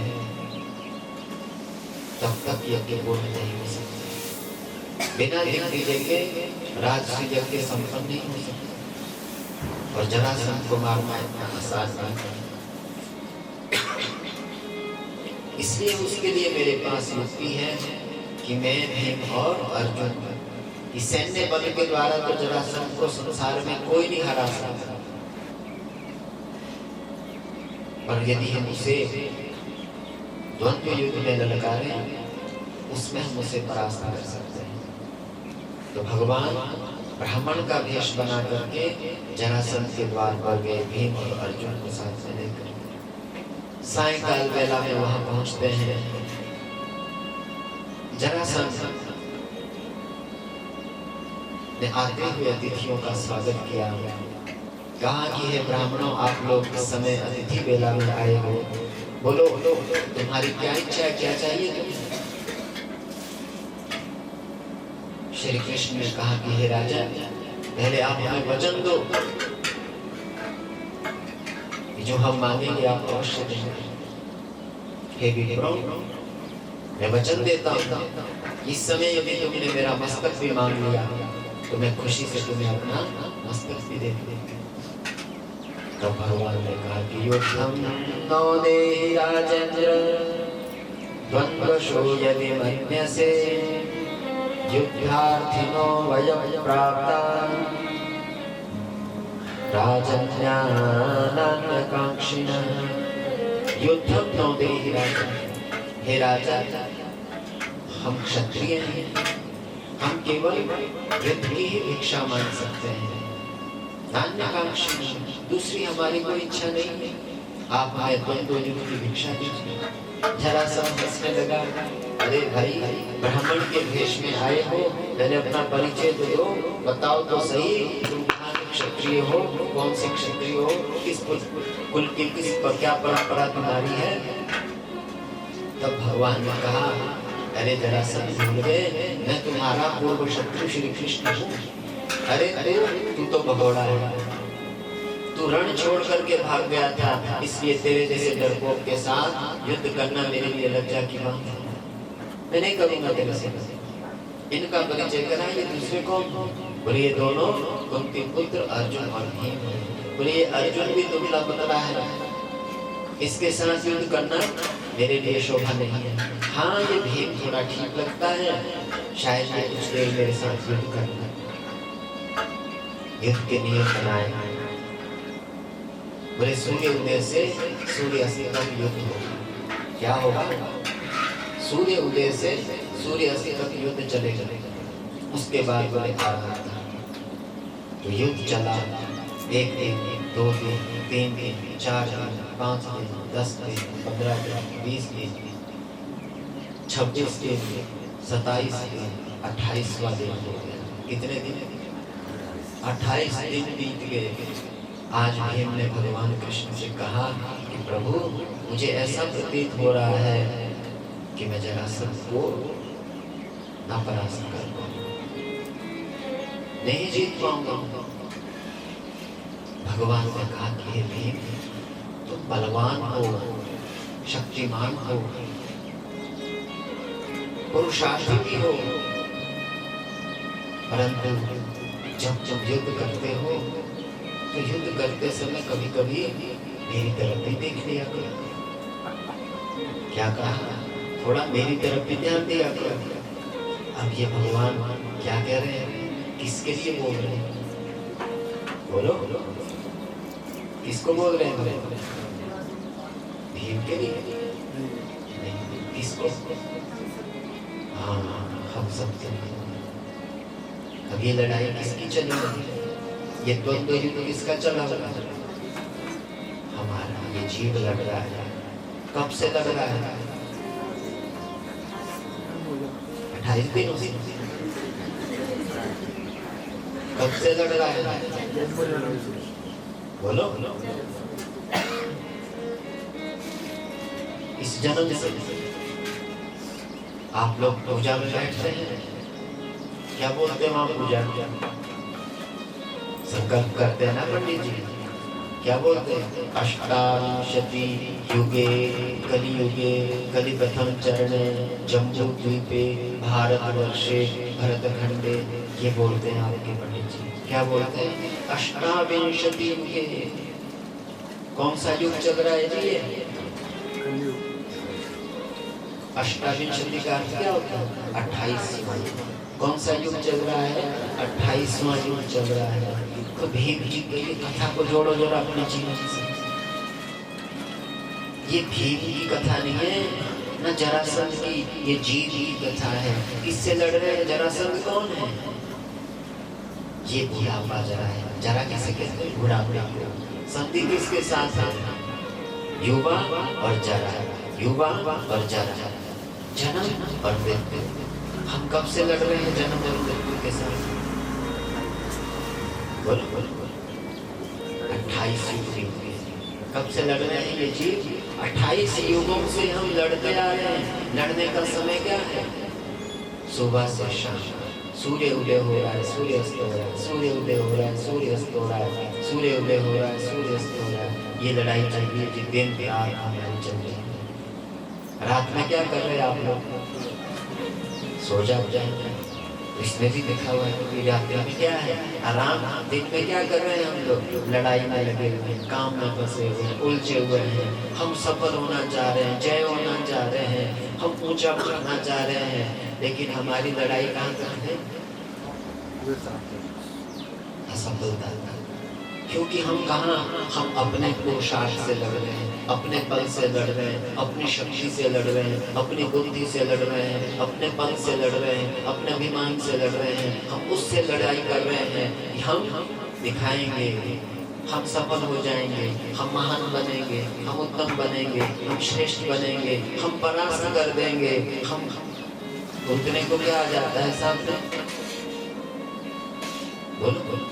तब तक यज्ञ पूर्ण नहीं हो सकता। बिना दिग्विजय के राजसूय यज्ञ संपन्न नहीं हो सकता। और जरासंध को मारना इतना आसान नहीं। इसलिए उसके लिए मेरे पास युक्ति है कि मैं भीम और अर्जुन इस सैन्य बल के द्वारा तो जरासंध को संसार में कोई नहीं हरा सकता, पर यदि हम उसे द्वंद्व युद्ध में ललकारें, उसमें हम उसे परास्त कर सकते हैं। तो भगवान ब्राह्मण का भेष बना करके जरासंध के द्वार पर गए, भीम और अर्जुन को साथ में लेकर सायंकाल वेला में वहां पहुंचते हैं। जरासंध ने आते हुए अतिथियों का स्वागत किया, कहा कि हे ब्राह्मणों, आप लोग इस समय अतिथि वेला में आए हो, बोलो तुम्हारी क्या इच्छा है, क्या चाहिए तुम्हें? श्री कृष्ण ने कहा कि हे राजा, पहले आप हमें वचन दो, जो हम मांगेंगे आप अवश्य देंगे। हे विप्रो, मैं वचन देता हूँ, इस समय यदि तुमने मेरा मस्तक भी मांग लिया तो मैं खुशी से तुम्हें अपना मस्तक भी दे दूंगा। तो भगवान ने कहा कि युद्धं नो देहि राजेन्द्र द्वन्द्वशो यदि मन्यसे युद्धार्थिनो वयं प्राप्ता राजन्यानान्यकांक्षिणः। युद्धं नो देहि राजा, हे राजा, हम क्षत्रिय हैं, हम केवल युद्ध की ही भिक्षा मांग सकते हैं, नान्यकांक्षी, दूसरी हमारी कोई इच्छा नहीं है, आप हमें द्वंद्व युद्ध की भिक्षा दीजिए। जरासंध हंसने लगा, अरे भाई, ब्राह्मण के भेष में आए हो, पहले अपना परिचय तो दो, बताओ तो सही, तुम कहाँ के क्षत्रिय हो, कौन से क्षत्रिय हो, किस कुल की, किस पर क्या परंपरा तुम्हारी है? तब भगवान ने कहा, अरे जरासंध भूल गए, मैं तुम्हारा पूर्व शत्रु श्री कृष्ण हूँ। अरे अरे, तू तो भगोड़ा है, तू रण छोड़ करके भाग गया था, इसलिए तेरे जैसे डरपोक के साथ युद्ध करना मेरे लिए लज्जा की बात है। मैं नहीं करूंगा तेरे से। इनका परिचय करा, ये दूसरे कौन? बोले ये दोनों कुंती पुत्र अर्जुन और भीम। बोले ये अर्जुन भी दुबला पतला है, इसके साथ युद्ध करना मेरे लिए शोभा नहीं है। हाँ, ये भीम थोड़ा ठीक लगता है, शायद ये कुछ देर मेरे साथ युद्ध करना। युद्ध के नियम बनाए, बोले सूर्य उदय से सूर्य अस्त तक युद्ध होगा। क्या होगा? सूर्य उदय से सूर्य अस्त तक युद्ध चलेगा। उसके बाद बोले आरंभ। तो युद्ध चला, 1 दिन, 2 दिन, 3 दिन, 4 दिन, 5 दिन, 10 दिन, 15 दिन, 20 दिन, 26 दिन, 27 दिन, 28वां दिन हो गया। कितने दिन? 28 दिन बीत गए। आज भीम ने भगवान कृष्ण से कहा कि प्रभु, मुझे ऐसा प्रतीत हो रहा है कि मैं जरासंध को ना परास्त कर पाऊंगा, नहीं जीत पाऊंगा। भगवान ने कहा कि हे भीम, तुम बलवान हो, शक्तिमान हो, पुरुषार्थी भी हो, परंतु जब जब युद्ध करते हो तो युद्ध करते समय कभी कभी मेरी तरफ भी देख लिया करो। क्या कहा? थोड़ा मेरी तरफ भी ध्यान दिया करो। अब ये भगवान क्या कह रहे हैं? किसके लिए बोल रहे हैं? बोलो, किसको बोल रहे हैं? भीम के लिए नहीं, किसको? हाँ, हम सब चले। अब ये लड़ाई किसकी चली रही है? ये द्वंद्व युद्ध किसका चला रहा है? हमारा। ये जीव लड़ रहा है। कब से लड़ रहा है? 28 दिनों से। कब से लड़ रहा है? बोलो, इस जन्म से। आप लोग पूजा में बैठते हैं, क्या बोलते हैं वहां पूजा? संकल्प करते हैं ना पंडित जी, क्या बोलते हैं? अष्टाविंशति युगे कलियुगे कलि प्रथम चरणे जम्बू द्वीपे भारतवर्षे भरतखंडे, ये बोलते हैं आपके पंडित जी। क्या बोलते हैं? अष्टाविंशति युगे। कौन सा युग चल रहा है जी? अष्टाविंशति का अर्थ क्या होता है? 28वां। कौन सा युग चल रहा है? 28वां युग चल रहा है। तो भीम जी की कथा को जोड़ो जरा अपने जीवन से। ये भीम की कथा नहीं है, न जरासंध की, ये जीव की कथा है। किससे लड़ रहे हैं? जरासंध कौन है? ये बुढ़ापा जरा है। जरा कैसे कहते हैं? बुढ़ापा। संधि किसके साथ है? युवा और जरा, युवा और जरा, जन्म और मृत्यु। हम कब से लड़ रहे हैं जन्म और मृत्यु के साथ? बोलो बोलो बोलो। 28 युग कब से लड़ रहे हैं ये जीव? 28 युगों से हम लड़ते आ रहे हैं। लड़ने का समय क्या है? सुबह से शाम, सूर्य उदय हो रहा है, सूर्य अस्त हो रहा है, सूर्य उदय हो रहा है, सूर्य अस्त हो रहा है, सूर्य उदय हो रहा है, सूर्य अस्त हो रहा है। ये लड़ाई चल रही है जी, दिन पे आग हमारी चल रही है। रात में क्या कर रहे हैं आप लोग? सो जाते हैं। इसमें भी लिखा हुआ है कि रात में क्या है? आराम। दिन में क्या कर रहे हैं हम लोग? लड़ाई में लगे हुए हैं, काम में फंसे हुए हैं, उलझे हुए हैं। हम सफल होना चाह रहे हैं, जय होना चाह रहे हैं, हम ऊंचा उठना चाह रहे हैं, लेकिन हमारी लड़ाई कहाँ तक है? असफलता। क्योंकि हम कहाँ, हम अपने पुरुषार्थ से लड़ रहे हैं, अपने बल से लड़ रहे हैं, अपनी शक्ति से लड़ रहे हैं, अपनी बुद्धि से लड़ रहे हैं, अपने पल से लड़ रहे हैं, अपने अभिमान से लड़ रहे हैं। हम उससे लड़ाई कर रहे हैं। हम दिखाएंगे, हम सफल हो जाएंगे, हम महान बनेंगे, हम उत्तम बनेंगे, हम श्रेष्ठ बनेंगे, हम परास्त कर देंगे। हम उतने को क्या आ जाता है सामने? बोलो बोलो,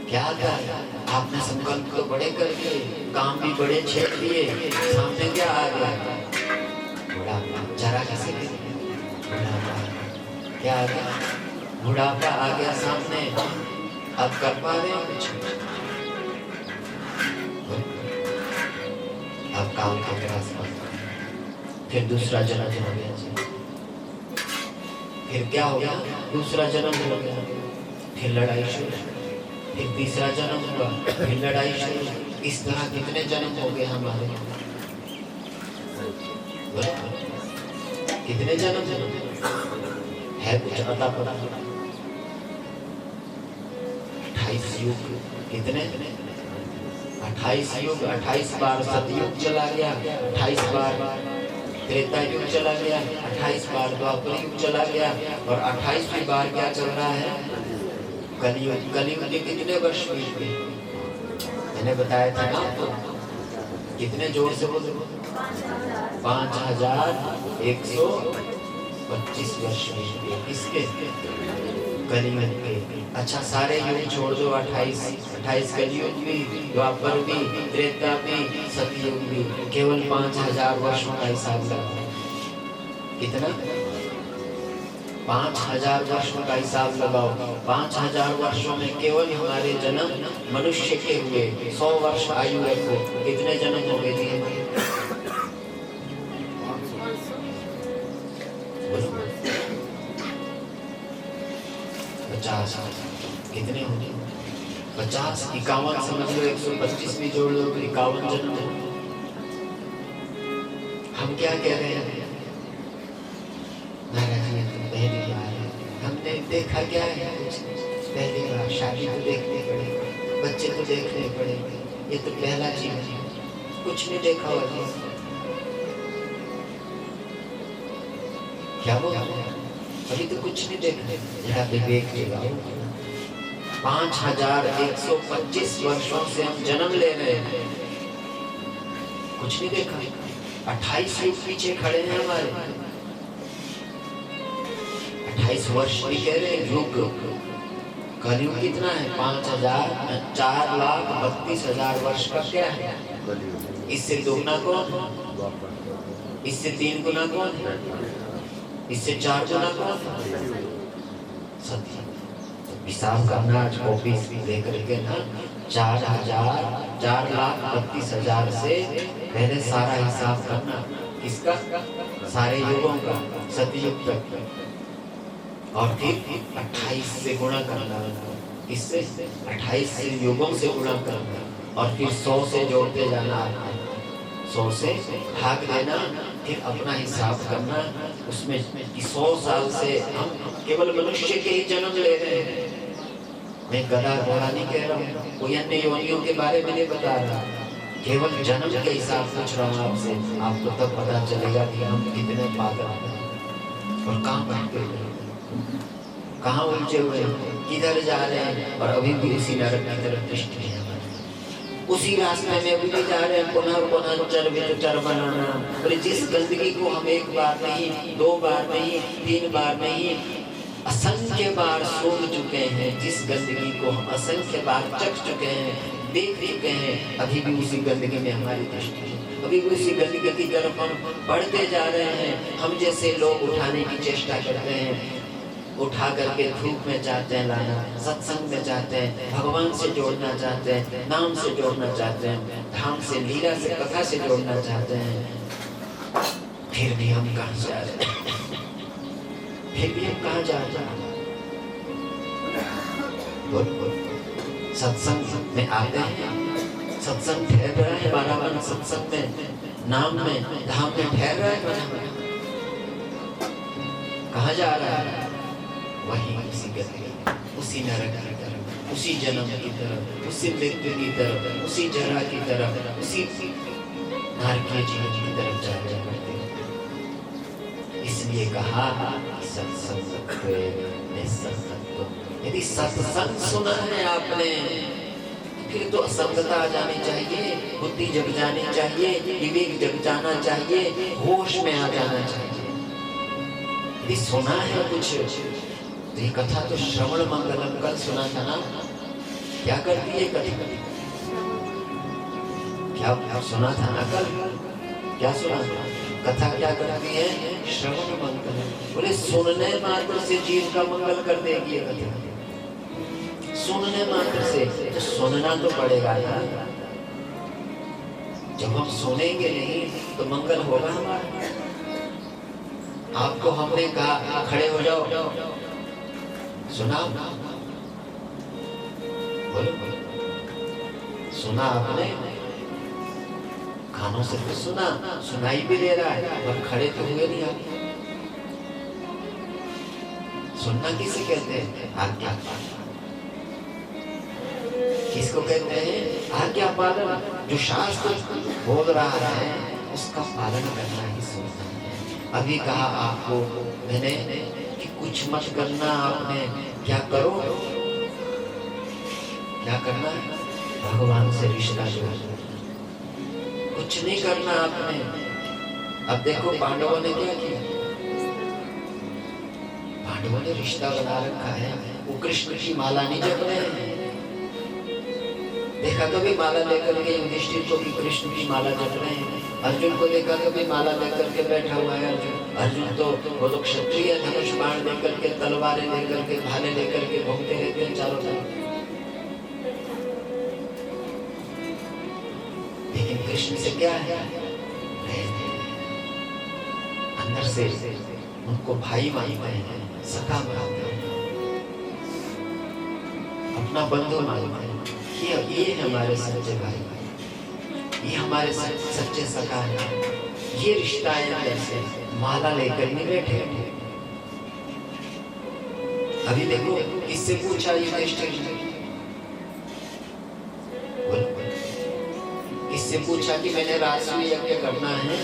क्या आता है? आपने संकल्प तो बड़े कर दिए, काम भी बड़े छेड़ दिए, सामने क्या आ गया? बुढ़ापा। जरा कैसे बुढ़ापा क्या आ गया? बुढ़ापा आ गया सामने। अब कर पा रहे हैं कुछ? अब काम का प्रयास करते। फिर दूसरा जन्म हो गया जी। फिर क्या हो गया? दूसरा जन्म हो गया। फिर लड़ाई शुरू। फिर तीसरा जन्म हुआ, फिर लड़ाई शुरू। इस तरह कितने जन्म हो गए हमारे? कितने जन्म है? कुछ अता पता? 28 युग। कितने? 28 युग। 28 बार सतयुग चला गया, 28 बार त्रेता युग चला गया, 28 बार द्वापर युग चला गया, और 28वीं बार क्या चल रहा है? कलियुग। कलियुग के कितने वर्ष बीत गए? मैंने बताया था ना आपको। कितने जोर से बोले? 5125 वर्ष बीत गए। किसके? कलियुग के। अच्छा, सारे युग छोड़ दो। 28 कलियुग भी, द्वापर भी, त्रेता भी, सतयुग भी। केवल 5000 वर्षों का हिसाब लगाओ। कितना? 5000 वर्षों का हिसाब लगाओ। 5000 वर्षों में केवल हमारे जन्म मनुष्य के हुए। 100 वर्ष आयु रखो, कितने जन्म हो गए? 50। कितने हो गए? 50। 51 समझ लो, 125 भी जोड़ लो तो 51 जन्म। हम क्या कह रहे हैं? महाराज ये तो पहली बार है, हमने देखा क्या है? पहली बार। शादी तो देखने पड़ेगी, बच्चे तो देखने पड़ेंगे, ये तो पहला चीज है। कुछ नहीं देखा होगा। क्या बोला? अभी तो कुछ नहीं देखा। जरा विवेक जगाओ। 5125 वर्षों से हम जन्म ले रहे हैं, कुछ नहीं देखा। 28 युग पीछे खड़े हैं हमारे। 28 वर्ष भी कह रहे हैं युग। कलयुग कितना है? 4,32,000 वर्ष का क्या है? इससे 2 गुना कौन? इससे 3 गुना कौन? इससे 4 गुना कौन? सत्य। हिसाब करना आज कॉपी देख करके ना, 4,32,000 से पहले सारा हिसाब करना। किसका? सारे युगों का, सतयुग तक। और फिर 28 से गुणा करना। इससे 28 से युगों से गुणा करना, और फिर 100 से जोड़ते जाना। 100 से भाग देना, फिर अपना हिसाब करना। उसमें 100 साल से हम केवल मनुष्य के ही जन्म ले रहे हैं। मैं गधा घोड़ा नहीं कह रहा हूँ, कोई अन्य योनियों के बारे में नहीं बता रहा। केवल जन्म के हिसाब पूछ रहा हूँ आपसे। आपको तब पता चलेगा कि हम कितने पागल हैं और कहाँ भटके हुए, कहाँ उलझे हुए हैं, किधर जा रहे हैं, और अभी भी उसी नरक की तरफ दृष्टि है हमारी। उसी रास्ते में भी जा रहे हैं, पुनः पुनः चर बनाना। बोले जिस गंदगी को हम एक बार नहीं, 2 बार नहीं, 3 बार नहीं, असंख्य बार सूंघ चुके हैं, जिस गंदगी को हम असंख्य बार चख चुके हैं, देख चुके हैं, अभी भी उसी गंदगी में हमारी दृष्टि है, अभी भी उसी गंदगी की तरफ हम बढ़ते जा रहे हैं। हम जैसे लोग उठाने की चेष्टा करते हैं, उठा करके धूप में चाहते हैं लाना, सत्संग में चाहते हैं, भगवान से जोड़ना चाहते हैं, नाम से जोड़ना चाहते हैं, धाम से, लीला से, कथा से जोड़ना चाहते हैं, फिर भी हम कहाँ जा रहे हैं? फिर भी हम कहाँ जा रहे हैं? सत्संग में आते हैं, सत्संग ठहर रहा है हमारा मन, सत्संग में, नाम में, धाम में ठहर रहा है, कहाँ जा रहा है? वही उसी गति, उसी नरक की तरफ, उसी जन्म की तरफ, उसी मृत्यु की तरफ, उसी जरा की तरफ, उसी नरकीय जीवन की तरफ जा करते हैं। इसलिए कहा सत्संग। यदि सत्संग सुना है आपने, फिर तो असंगता आ जानी चाहिए, बुद्धि जग जानी चाहिए, विवेक जग जाना चाहिए, होश में आ जाना चाहिए। यदि सुना है कुछ, तो ये कथा तो श्रवण मंगलम, कल सुना था ना, क्या करती है कथा? क्या सुना था ना कल? क्या सुना था? कथा क्या करती है? श्रवण मंगलम। बोले सुनने मात्र से जीव का मंगल कर देगी ये कथा, सुनने मात्र से। तो सुनना तो पड़ेगा यार, जब हम सुनेंगे नहीं तो मंगल होगा हमारा। आपको हमने कहा खड़े हो जाओ, सुना? बोलो सुना आपने? कानों से तो सुना, सुनाई भी दे रहा है, पर खड़े तो हुए नहीं आप। सुनना किसे कहते हैं? आज्ञा। किसको कहते हैं? आज्ञा पालन। जो शास्त्र बोल रहा है उसका पालन करना ही सुनना है। अभी कहा आपको मैंने कि कुछ मत करना, आपने क्या करो? क्या करना है? भगवान से रिश्ता जोड़ना, कुछ नहीं करना आपने। अब देखो पांडवों ने क्या किया, पांडवों ने रिश्ता बना रखा है, वो कृष्ण की माला नहीं जप रहे हैं। देखा कभी माला लेकर के युधिष्ठिर को भी कृष्ण की माला जप रहे हैं। अर्जुन को देखा कभी माला लेकर के बैठा हुआ है अर्जुन। अर्जुन तो वो लोग क्षत्रिय, धनुष बाण लेकर के, तलवारें लेकर के, भाले लेकर के घूमते रहते हैं चारों तरफ। लेकिन कृष्ण से क्या है? अंदर से उनको भाई मानते हैं, सखा मानते हैं, अपना बंधु मानते हैं। ये हमारे सच्चे भाई, ये हमारे सच्चे सखा है। ये रिश्ता है अंदर से, माला लेकर नहीं बैठे। अभी देखो किससे पूछा युधिष्ठिर ने? किससे पूछा कि मैंने राजसूय यज्ञ करना है?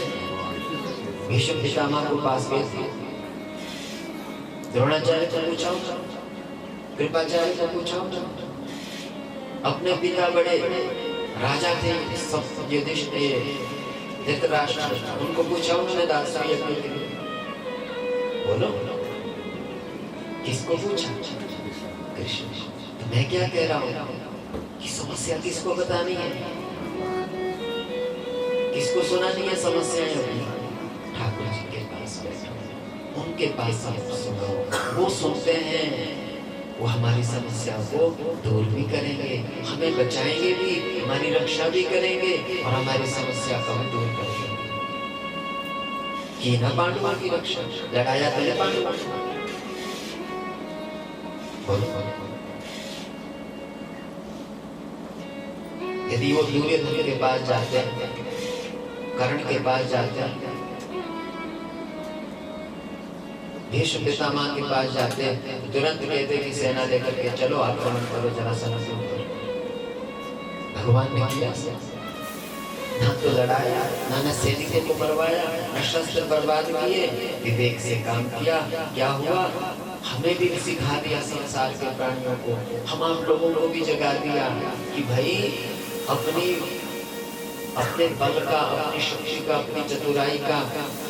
भीष्म पितामह को पास गए थे, द्रोणाचार्य को पूछा, कृपाचार्य को पूछा, अपने पिता बड़े राजा थे सब युधिष्ठिर, धृतराष्ट्र, उनको पूछा उन्होंने राजसूय यज्ञ के लिए। बोलो किसको पूछा? कृष्ण। तो मैं क्या कह रहा हूँ कि समस्या किसको बतानी है, किसको सुनानी है समस्याएं अपनी? ठाकुर जी के पास बैठो, उनके पास आप सुनो, वो सुनते हैं, वो हमारी समस्या को दूर भी करेंगे, हमें बचाएंगे भी, हमारी रक्षा भी करेंगे और हमारी समस्या को भी दूर करेंगे। कि ना पांडवों की रक्षा, लड़ाया पहले पांडवों। यदि वो दुर्योधन के पास जाते हैं, कर्ण के पास जाते हैं, भीष्म पितामह के पास जाते हैं, तुरंत कहते कि सेना लेकर के चलो, आक्रमण करो, जरासंध को करो। भगवान ने किया ना तो लड़ाया, ना सैनिकों को मरवाया, ना शस्त्र बर्बाद किए, विवेक से काम किया। क्या हुआ? हमें भी सिखा दिया संसार के प्राणियों को, हम आप लोगों को भी जगा दिया कि भाई अपने बल का, अपनी शक्ति का, अपनी चतुराई का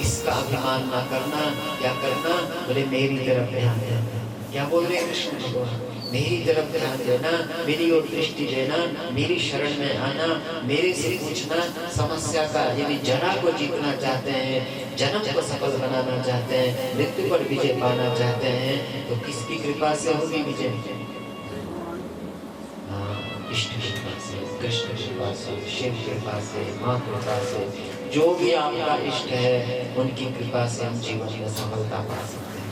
इसका अभिमान ना करना। क्या करना? बोले मेरी तरफ ध्यान देना। क्या बोल रहे हैं कृष्ण भगवान? मेरी तरफ ध्यान देना, मेरी ओर दृष्टि देना, मेरी शरण में आना, मेरे से पूछना समस्या का। यदि जरा को जीतना चाहते हैं, जन्म को सफल बनाना चाहते हैं, मृत्यु पर विजय पाना चाहते हैं, तो किसकी कृपा से होगी विजय? इष्ट कृपा से, कृष्ण कृपा से, शिव कृपा से, माँ कृपा से, जो भी आपका इष्ट है उनकी कृपा से हम जीवन में सफलता पा सकते हैं।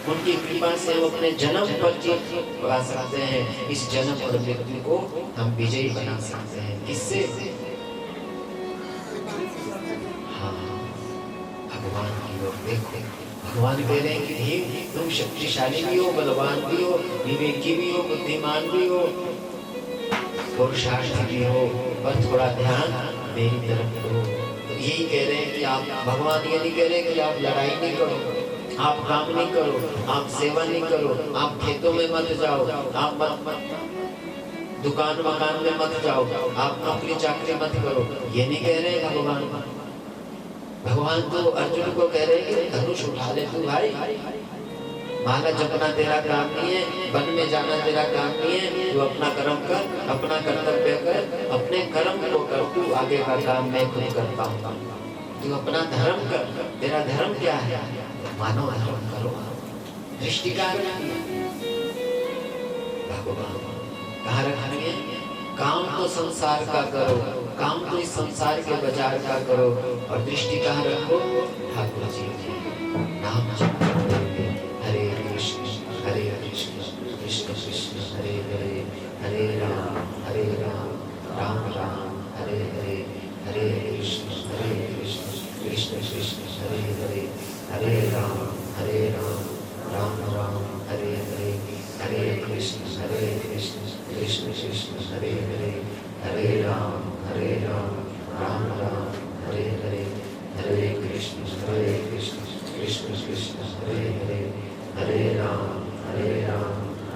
उनकी कृपा से हम अपने जन्म पर जीत पा सकते हैं। इस जन्म और मृत्यु को हम विजयी बना सकते हैं। किससे? हाँ, भगवान की ओर देखो। भगवान कह रहे हैं कि हे तुम शक्तिशाली भी हो, बलवान भी हो, विवेकी भी हो, बुद्धिमान भी हो, पुरुषार्थ भी हो, पर थोड़ा ध्यान मेरी तरफ दो। तो यही कह रहे हैं कि आप, भगवान ये नहीं कह रहे कि आप लड़ाई नहीं करो, आप काम नहीं करो, आप सेवा नहीं करो, आप खेतों में मत जाओ, आप दुकान मकान में मत जाओ, आप नौकरी चाकरी मत करो, ये नहीं कह रहे भगवान। भगवान तो अर्जुन को कह रहे हैं कि धनुष उठा ले तू भाई, माला जपना तेरा काम नहीं है, वन में जाना तेरा काम नहीं है, तू अपना कर्म कर, अपना कर्तव्य कर, अपने कर्म को कर, तू आगे का काम मैं खुद करता हूँ। तू अपना धर्म कर, तेरा धर्म क्या है? मानव धर्म करो। दृष्टि का भगवान कहाँ रखेंगे? काम तो संसार का करो, काम तो इस संसार के बाजार का करो, और दृष्टि कहाँ रखो? ठाकुर जी नाम जप हरे कृष्ण कृष्ण कृष्ण हरे हरे, हरे राम राम राम हरे हरे, हरे कृष्ण कृष्ण कृष्ण हरे हरे, हरे राम राम राम हरे हरे, हरे कृष्ण कृष्ण कृष्ण हरे हरे, हरे राम राम राम हरे हरे, हरे कृष्ण कृष्ण कृष्ण हरे हरे, हरे राम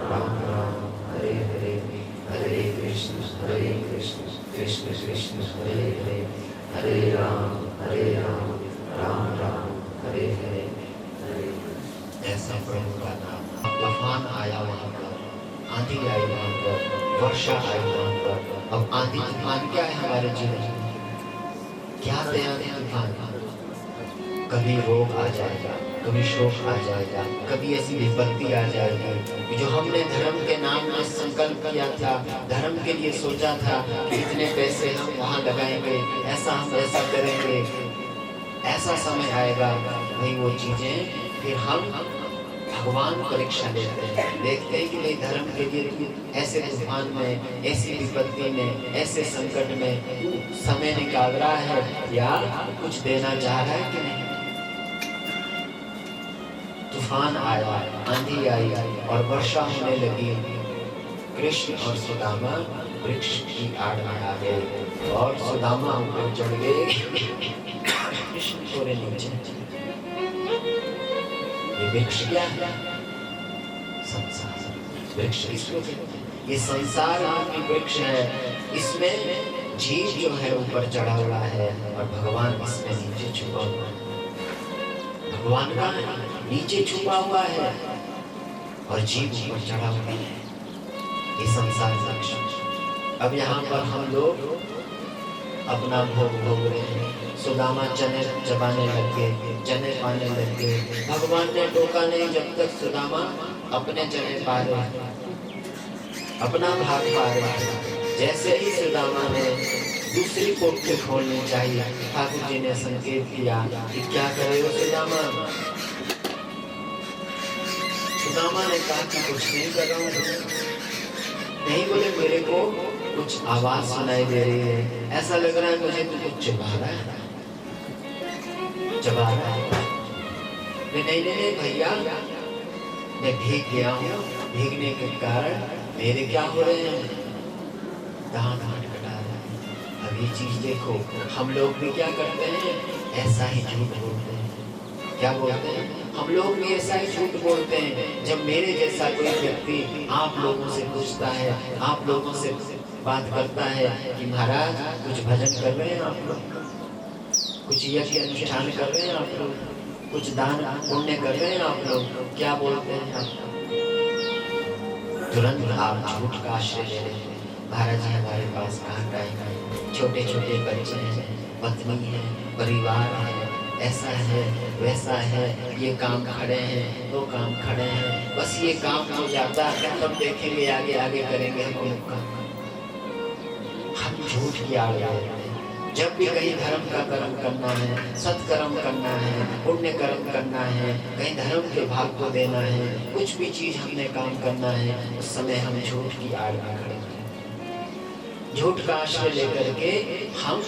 राम राम हरे हरे, हरे कृष्ण कृष्ण कृष्ण हरे हरे, हरे राम राम राम हरे हरे। ऐसा प्रभु का नाम। तूफान आया वहाँ पर, आंधी आई वहाँ पर, वर्षा आई वहाँ पर। अब आंधी तूफान क्या है हमारे जीवन में? क्या दे आंधी तूफान? कभी रोग आ जाएगा, कभी शोक आ जाएगा, कभी ऐसी विपत्ति आ जाएगी जो हमने धर्म के नाम में संकल्प किया था, धर्म के लिए सोचा था कि इतने पैसे हम वहाँ लगाएंगे, ऐसा हम ऐसा करेंगे, ऐसा समय आएगा। भाई वो चीजें फिर हम भगवान परीक्षा लेते हैं, देखते हैं कि भाई धर्म के लिए ऐसे तूफान में, ऐसी विपत्ति में, ऐसे संकट में समय निकाल रहा है या कुछ देना चाह रहा है कि नहीं। तूफान आया, आंधी आई और वर्षा होने लगी। कृष्ण और सुदामा वृक्ष की आड़ में आ गए और सुदामा ऊपर चढ़ गए, कृष्ण थोड़े नीचे। ये वृक्ष क्या है? संसार वृक्ष। ये संसार की वृक्ष है, इसमें जीव जो है ऊपर चढ़ा हुआ है और भगवान इसमें नीचे छुपा हुआ है। भगवान का नीचे छुपा हुआ है और जीव ऊपर चढ़ा हुआ है। ये संसार वृक्ष। अब यहाँ पर हम लोग अपना भोग भोग रहे हैं। सुदामा चने चबाने लग गए, चने पाने लग गए। भगवान ने टोका नहीं जब तक सुदामा अपने चने पा रहे, अपना भाग पा रहे। जैसे ही सुदामा ने दूसरी पोटली खोलनी चाहिए, ठाकुर जी ने संकेत किया कि क्या करे हो सुदामा। सुदामा ने कहा कि कुछ नहीं कर रहा हूँ। नहीं बोले, मेरे को कुछ आवाज सुनाई दे रही है, ऐसा लग रहा है मुझे तो कुछ चबा रहा है, चबा रहा है। नहीं भैया, मैं भीग गया हूँ, भीगने के कारण मेरे क्या हो रहे हैं, दांत खटखटा रहे हैं। अब ये चीज देखो, हम लोग भी क्या करते हैं, ऐसा ही झूठ बोलते हैं। क्या बोलते हैं? हम लोग भी ऐसा ही झूठ बोलते हैं। जब मेरे जैसा कोई व्यक्ति आप लोगों से पूछता है, आप लोगों से बात करता है कि महाराज कुछ भजन कर रहे हैं आप लोग, कुछ यज्ञ अनुष्ठान कर रहे हैं आप लोग, कुछ दान पुण्य कर रहे हैं आप लोग, क्या बोलते हैं आप? तुरंत आप झूठ का आश्रय ले रहे हैं। महाराज जी हमारे पास कहाँ टाइम है, छोटे छोटे बच्चे हैं, पत्नी है, परिवार है, ऐसा है वैसा है, ये काम खड़े हैं, वो काम खड़े हैं, बस ये काम हो जाता है तब देखेंगे, आगे आगे करेंगे हम काम। हम झूठ की आड़ हैं। जब भी कहीं धर्म का कर्म करना है, सत्कर्म करना है, पुण्य कर्म करना है, कहीं धर्म के भाग को देना है, कुछ भी चीज हमने काम करना है, उस समय हम झूठ की आड़ में खड़े हैं। झूठ का आश्रय लेकर के हम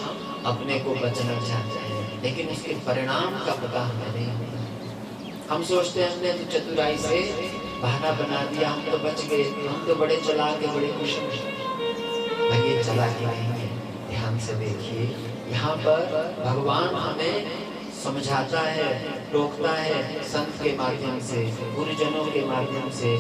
अपने को बचना चाहते हैं, लेकिन इसके परिणाम का पता हमें नहीं होता। हम सोचते हैं हमने तो चतुराई से बहाना बना दिया, हम तो बच गए, हम तो बड़े चालाक के बड़े कुशल। ये चालाकी नहीं है। ध्यान से देखिए, यहाँ पर भगवान हमें समझाता है, टोकता है, संत के माध्यम से, गुरुजनों के माध्यम से,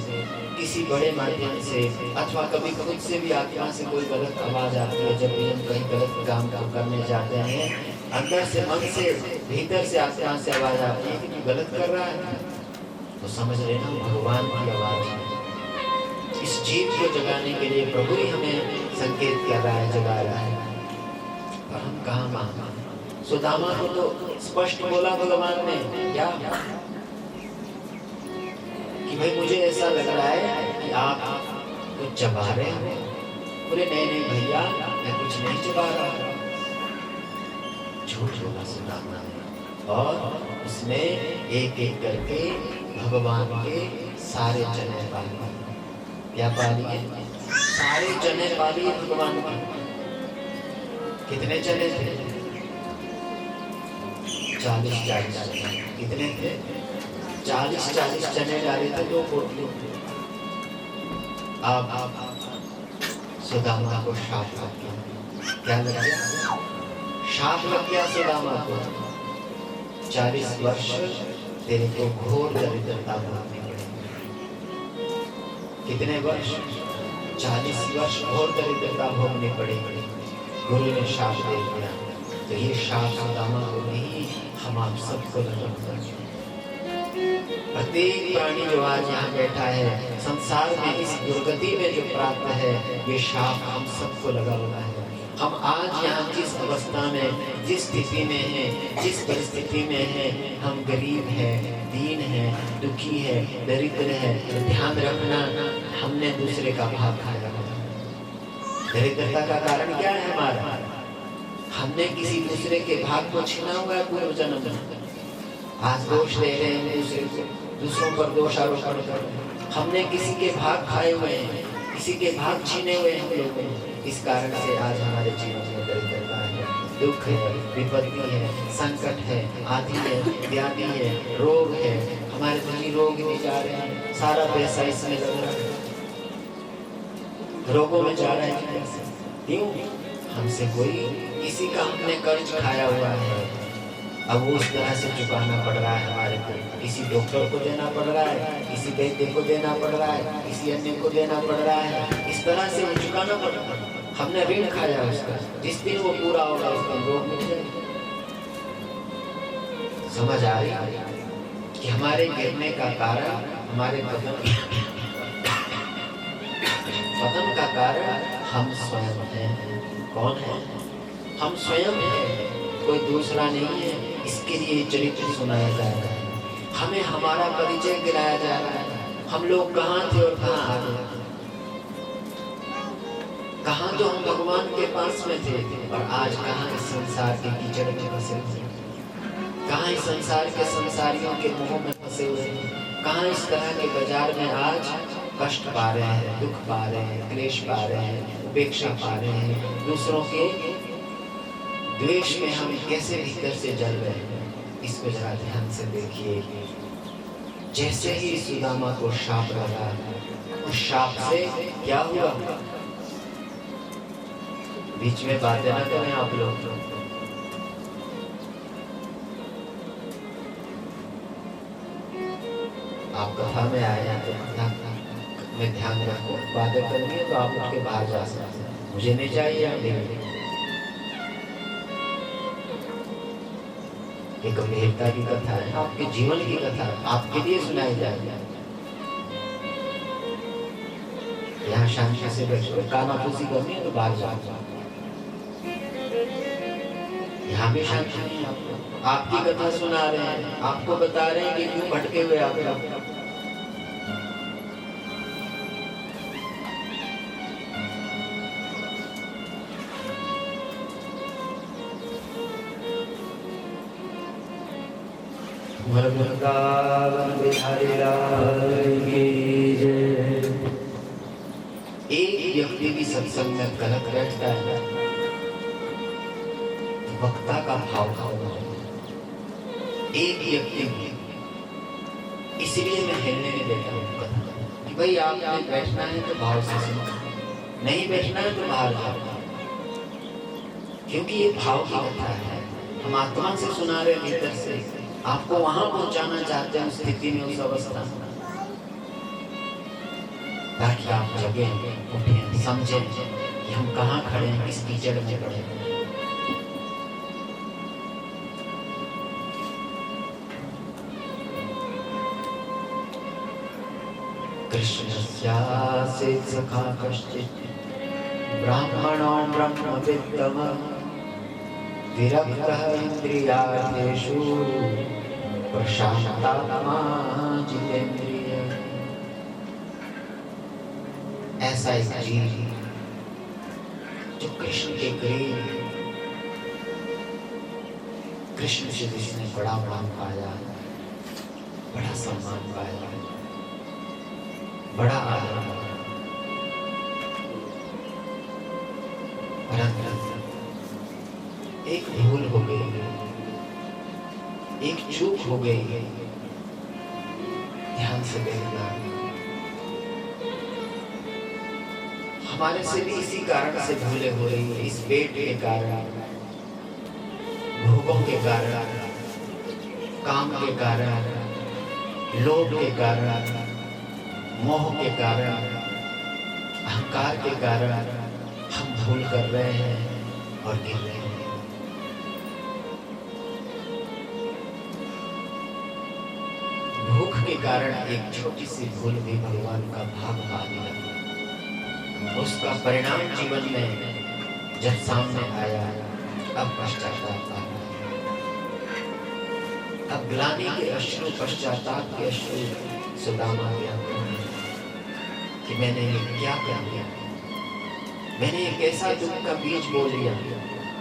किसी बड़े माध्यम से, अथवा कभी खुद से भी आत्मा से कोई गलत आवाज आती है। जब भी हम कहीं गलत काम को करने जाते हैं, अंदर से, मन से, भीतर से आत्मा से आवाज आती है कि तू गलत कर रहा है, तो समझ लेना भगवान की आवाज है। इस जीव को जगाने के लिए प्रभु ही हमें संकेत कर रहा है, जगा रहा है, पर हम कहाँ माना। सुदामा को तो स्पष्ट बोला भगवान ने, क्या कि भाई मुझे ऐसा लग रहा है कि आप कुछ चबा रहे हो। बोले नहीं नहीं भैया, मैं कुछ नहीं चबा रहा। झूठ बोला सुदामा ने, और उसने एक एक करके भगवान के सारे चने पा लिए। क्या पा लिए? सारे चने पा लिए भगवान के। कितने चने थे? 40-40 चने। कितने थे? 40-40 चने डाले थे, 2 पोटली। अब सुदामा को शाप लग गया। क्या लग गया? शाप लग गया सुदामा को। 40 वर्ष तेरे को घोर दरिद्रता भोगनी पड़ेगी। कितने वर्ष? 40 वर्ष घोर दरिद्रता भोगनी पड़ेगी। गुरु ने शाप दे दिया, तो ये शाप सुदामा को नहीं, हम आप सबको लगा। प्रत्येक प्राणी जो आज यहाँ बैठा है, संसार में इस दुर्गति में जो प्राप्त है, ये शाप हम सबको लगा हुआ है। हम आज यहाँ जिस अवस्था में, जिस स्थिति में हैं, जिस परिस्थिति में हैं, हम गरीब हैं, दीन हैं, दुखी है, दरिद्र है, तो ध्यान रखना, हमने दूसरे का भाग खाया। दरिद्रता का कारण क्या है हमारा? हमने किसी दूसरे के भाग को छीना हुआ है पूर्व जन्म में। आज दोष दे रहे हैं दूसरे को, दूसरों पर दोष आरोपण कर रहे हैं। हमने किसी के भाग खाए हुए हैं, किसी के भाग छीने हुए हैं लोग। इस कारण से आज हमारे जीवन में दरिद्रता है, दुख है, विपत्ति है, संकट है, आदि है, व्याधि है, रोग है। हमारे धनी रोग भी जा रहे हैं, सारा पैसा इसमें लग रहा है, रोगों में जा रहा है। क्यों? हमसे कोई किसी का हमने कर्ज खाया हुआ है, अब वो उस तरह से चुकाना पड़ रहा है हमारे को। किसी डॉक्टर को देना पड़ रहा है, किसी वैद्य को देना पड़ रहा है, किसी अन्य को देना पड़ रहा है। इस तरह से वो चुकाना पड़ रहा है। हमने ऋण खाया उसका, जिस दिन वो पूरा होगा उस दिन रोग मिट जाएगा। समझ आ रही कि हमारे गिरने का कारण, हमारे पतन का कारण हम स्वयं हैं। कौन है? हम स्वयं हैं, कोई दूसरा नहीं है। इसके लिए चरित्र सुनाया जा रहा है, हमें हमारा परिचय गिराया जा रहा है। हम लोग कहाँ थे और कहाँ आ गए। कहाँ तो हम भगवान के पास में थे, और आज कहाँ इस संसार के कीचड़ में फंसे हुए, कहाँ इस संसार के संसारियों के मुंह में फंसे हुए, कहाँ इस तरह के बाजार में आज कष्ट पा रहे हैं, दुख पा रहे हैं, क्लेश पा रहे हैं, उपेक्षा पा रहे हैं, दूसरों के द्वेष में हम कैसे भीतर से जल रहे हैं। इसको जरा ध्यान से देखिए। जैसे ही सुदामा को शाप लगा, उस शाप से क्या हुआ? बीच में बातें ना करें आप लोग। आप कथा में आए हैं तो कथा में ध्यान रखो। बातें करनी है तो आप उठ के बाहर जा सकते हैं। मुझे नहीं चाहिए आप देंगे। ये गंभीरता की कथा है, आपके जीवन की कथा है, आपके लिए सुनाई जाएगी। यहाँ शांति से बैठो, कानाफूसी करनी है तो बाहर जाओ। यहाँ भी शांति नहीं है आपको, आपकी कथा सुना रहे हैं, आपको बता रहे हैं कि क्यों भटके हुए आप लोग। वृंदावन बिहारी लाल की जय। एक व्यक्ति भी सत्संग में गलत बैठता है, वक्ता का भाव खो जाता है। एक व्यक्ति भी, इसलिए मैं हिलने नहीं देता हूँ कथा कि भाई आपने बैठना है तो भाव से सुनो, नहीं बैठना है तो बाहर जाओ, क्योंकि ये भाव की कथा है। हम आत्मा से सुना रहे, भीतर से आपको वहां पहुंचाना चाहते हैं, उस स्थिति में, उस अवस्था में, ताकि आप जगें, उठें, समझें कि हम कहाँ खड़े हैं, किस कीचड़ में खड़े हैं। कृष्णस्यास्य सखा कश्चित् ब्राह्मणो ब्रह्मविद्तमः विरक्तः इंद्रियार्थेषु प्रशांतात्मा जितेन्द्रिय। ऐसा एक जीव जो कृष्ण के करीब, कृष्ण से जिसने बड़ा मान पाया, बड़ा सम्मान पाया, बड़ा आदर पाया, परंतु एक भूल हो गई, एक चूक हो गई। ध्यान से देखना, हमारे से भी इसी कारण से भूले हो रही है, इस पेट के कारण, भोगों के कारण, काम के कारण, लोभ के कारण, मोह के कारण, अहंकार के कारण हम भूल कर रहे हैं और गिर रहे हैं। भूख के कारण एक छोटी सी भूल भी भगवान का भाग पा दिया, उसका परिणाम जीवन में जब सामने आया, अब पश्चाताप आ रहा है। अब ग्लानि के अश्रु, पश्चाताप के अश्रु सुदामा के आंखों में कि मैंने ये क्या कर लिया, मैंने ये कैसा दुख का बीज बो लिया,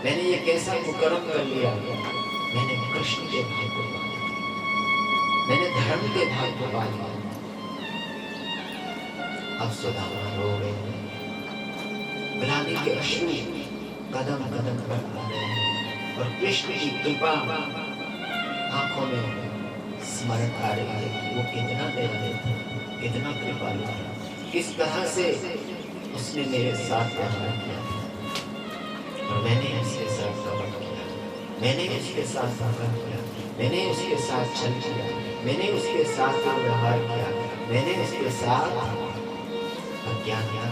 मैंने ये कैसा कुकर्म कर लिया, मैंने कृष्ण के भाग को पा लिया, मैंने धर्म के भाग को पा लिया। अब सुदामा रो रहे, ग्लानि के अश्रु कदम कदम पर आ रहे हैं और कृष्ण की कृपा आंखों में स्मरण आ रही है कि वो कितना दयालु था, कितना कृपालु था, किस तरह से उसने मेरे साथ व्यवहार किया और मैंने उसके साथ कपट किया, मैंने उसके साथ धोखा किया, मैंने उसके साथ छल किया, मैंने उसके साथ व्यवहार किया, मैंने उसके साथ अज्ञान किया,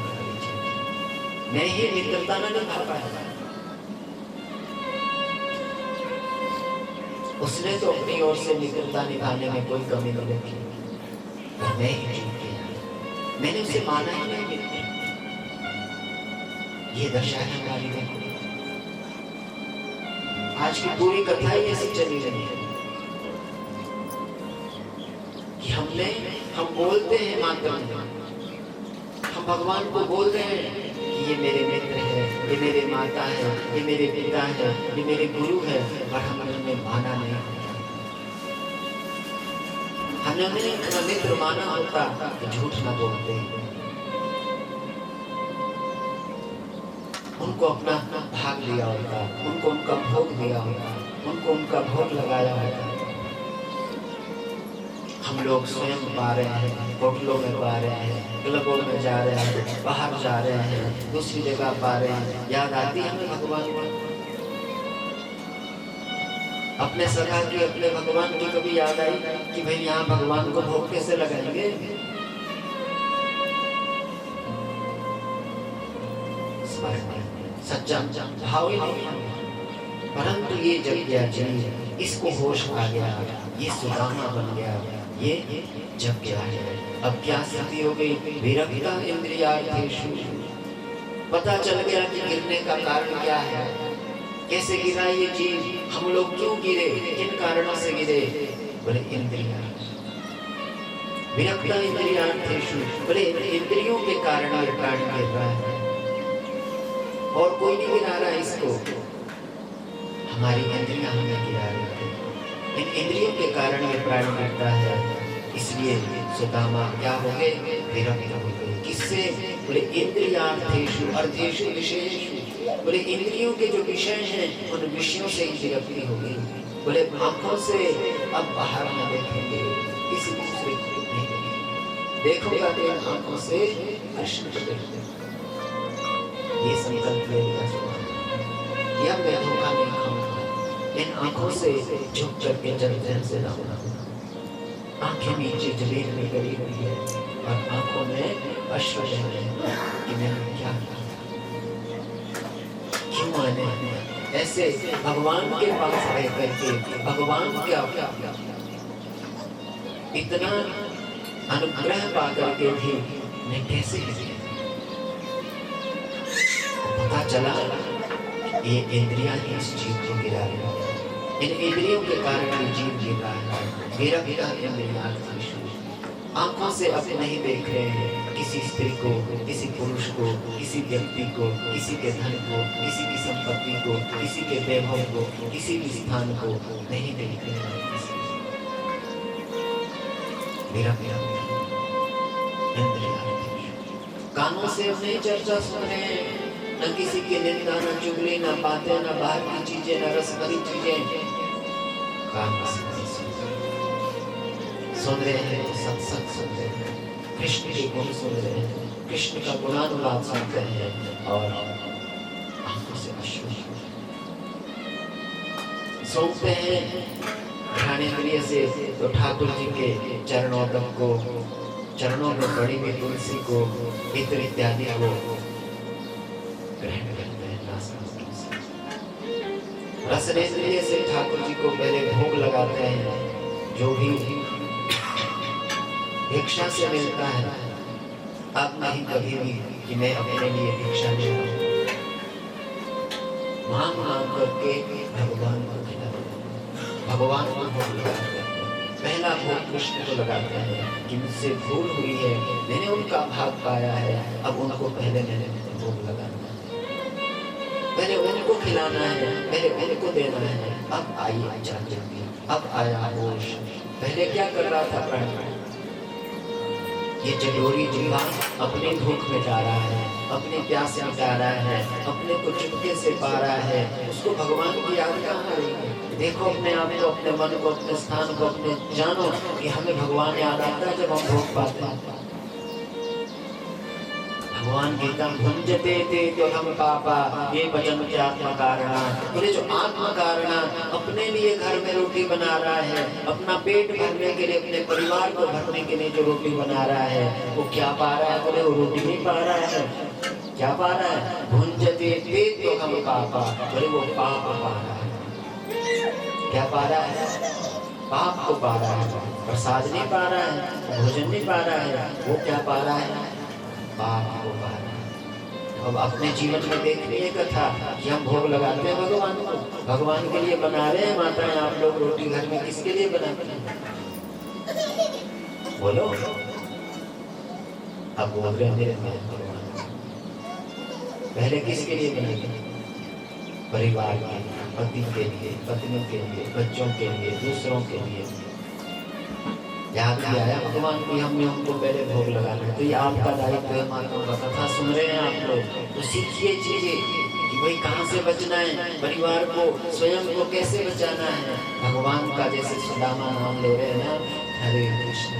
मैं ही मित्रता न निभा पाया। उसने तो अपनी ओर से मित्रता निभाने में कोई कमी नहीं रखी, पर मैं ही चूक गया, मैंने उसे माना ही नहीं मित्र। ये दशा है हमारी। देखो आज की पूरी कथा ही ऐसी चली रही है कि हम बोलते हैं माध्यम में, हम भगवान को बोल रहे हैं कि ये मेरे मित्र है, ये मेरे माता है, ये मेरे पिता है, ये मेरे गुरु है, पर हमने उन्हें माना नहीं। हमने उन्हें मित्र माना होता तो झूठ न बोलते, उनको अपना भाग दिया होता, उनको उनका भोग दिया होता, उनको उनका भोग लगाया होता। हम लोग स्वयं पा रहे हैं, होटलों में पा रहे हैं, क्लबों में जा रहे हैं, बाहर जा रहे हैं, दूसरी जगह पा रहे हैं। याद आती है हमें भगवान की, अपने सखा की, अपने भगवान की कभी याद आई कि भाई यहाँ भगवान को भोग कैसे लगाएंगे? संस्कार नहीं, सच्चा भाव ही नहीं। परंतु ये जब गया जीव, इसको होश आ गया, ये सुदामा बन गया, ये जब गया है। अब क्या स्थिति हो गई? विरक्ता इंद्रियार्थेषु। पता चल गया कि गिरने का कारण क्या है, कैसे गिरा ये जीव, हम लोग क्यों गिरे, किन कारणों से गिरे। बोले इंद्रिया, विरक्ता इंद्रियार्थेषु, बोले इंद्रियों के कारण ये प्राण गिर रहा है और कोई नहीं गिरा रहा इसको, हमारी इंद्रियां हमें गिरा रही है। इन इंद्रियों के कारण ये प्राण गिरता है। इसलिए सुदामा क्या हो गए? विरक्त हो गए। किससे? बोले इंद्रियार्थेषु अर्थेषु विषयेषु। बोले इंद्रियों के जो विषय हैं उन विषयों से ही विरक्ति हो गई। बोले आंखों से अब बाहर न देखेंगे, किसी दूसरे को नहीं देखूंगा, तो इन आंखों से कृष्ण को देखूंगा। ये संकल्प ले लिया कि अब मैं धोखा नहीं खाऊंगा, इन आंखों से झुक करके जल से लाऊंगा। आंखें नीचे जमीन में गड़ी हुई है और आंखों में अश्रु बह रहे हैं कि मैंने क्या किया, क्यों आने ऐसे भगवान के पास रह करके भगवान क्या इतना अनुग्रह पा करके भी मैं कैसे पता चला ये इंद्रियां ही इस जीव को गिरा रही है। इन इंद्रियों के कारण ये जीव गिर रहा है। मेरा इंद्रियार्थेषु, आंखों से अब नहीं देख रहे हैं किसी स्त्री को, किसी पुरुष को, किसी व्यक्ति को, किसी के धन को, किसी की संपत्ति को, किसी के वैभव को, किसी भी स्थान को नहीं देख रहे हैं। मेरा इंद्रियार्थेषु, कानों से अपनी चर्चा सुन रहे हैं, न किसी की निंदा, न चुगली, न बातें, न बाहर की चीजें, न रसभरी चीजें। कान से सुन रहे हैं, सत्संग सुन रहे हैं, कृष्ण के गुण सुन रहे हैं, कृष्ण का गुणानुवाद सुनते हैं और आंखों से अश्रु सोचते हैं घ्राणेन्द्रिय से। तो ठाकुर जी के चरणोदक को, चरणों में पड़ी हुई तुलसी को, इत्र इत्यादि को ग्रहण करते हैं। रसनेन्द्रिय से ठाकुर जी को पहले भोग लगाते हैं, जो भी भिक्षा से मिलता है। अब नहीं कभी भी कि मैं अपने लिए भिक्षा ले रहा, मांग मांग करके भगवान को खिलाते हैं, भगवान को भोग लगाते हैं। पहला भोग कृष्ण को लगाते हैं कि मुझसे भूल हुई है, मैंने उनका भाग पाया है, अब उनको पहले मैंने भोग लगाना है, पहले उनको खिलाना है, पहले उनको देना है। अब आई जागृति, अब आया होश। पहले क्या कर रहा था प्राण? ये जडोरी जीवा अपनी भूख मिटा रहा है, अपनी प्यास मिटा रहा है, अपने को चुपके से पा रहा है। उसको भगवान की याद कहाँ आ रही है? देखो अपने आप को, अपने मन को, अपने स्थान को, अपने जानो कि हमें भगवान याद आता है जब हम भोग पाते हैं। भगवान गीता भुंजते थे तो हम पापा ये भजन के आत्मा कारणा। बोले जो आत्मा कारणा अपने लिए घर में रोटी बना रहा है, अपना पेट भरने के लिए, अपने परिवार को भरने के लिए जो रोटी बना रहा है, वो क्या पा रहा है? बोले वो रोटी नहीं पा रहा है, क्या पा रहा है? भुंजते थे तो हम पापा, बोले वो पाप पा रहा है। क्या पा रहा है? पाप को पा रहा है। प्रसाद नहीं पा रहा है, भोजन नहीं पा रहा है, वो क्या पा रहा है? पाप को पा रहा है। अब अपने जीवन में देखने एक कथा कि हम भोग लगाते हैं भगवान को, भगवान के लिए बना रहे हैं। माताएं आप लोग रोटी घर में किसके लिए बनाते हैं? बोलो। अब बोल रहे हैं भगवान, पहले किसके लिए बनाते? परिवार के लिए, पति के लिए, पत्नियों के लिए, बच्चों के लिए, दूसरों के लिए। याद भी आया भगवान की हमने उनको पहले भोग लगाना है। तो ये आपका दायित्व है। माताओं का कथा सुन रहे हैं आप लोग, तो सीखिए चीजें कि भाई कहाँ से बचना है, परिवार को, स्वयं को कैसे बचाना है। भगवान का जैसे सुदामा नाम ले रहे हैं ना, हरे कृष्ण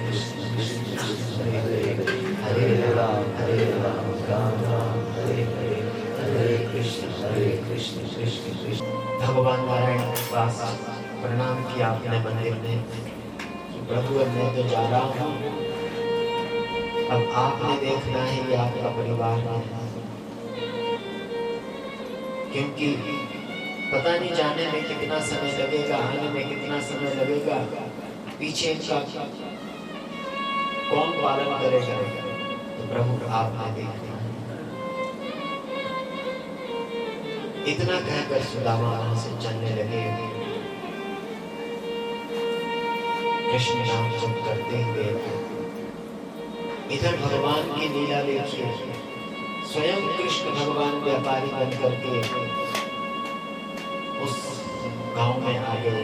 कृष्ण कृष्ण हरे हरे, हरे राम राम राम हरे हरे, हरे कृष्ण कृष्ण कृष्ण। भगवान नारायण के पास प्रणाम किया अपने मंदिर में। प्रभु मैं तो जा रहा हूँ, अब आपने देखना है कि आपका परिवार है। क्योंकि पता नहीं जाने में कितना समय लगेगा, आने में कितना समय लगेगा, पीछे का कौन पालन करेगा। तो प्रभु आपने देखा। इतना कहकर सुदामा वहां से चलने लगे। कृष्ण नाम जप करते हुए इधर भगवान की लीला देखिए। स्वयं कृष्ण भगवान व्यापारी बन करके उस गांव में आ गए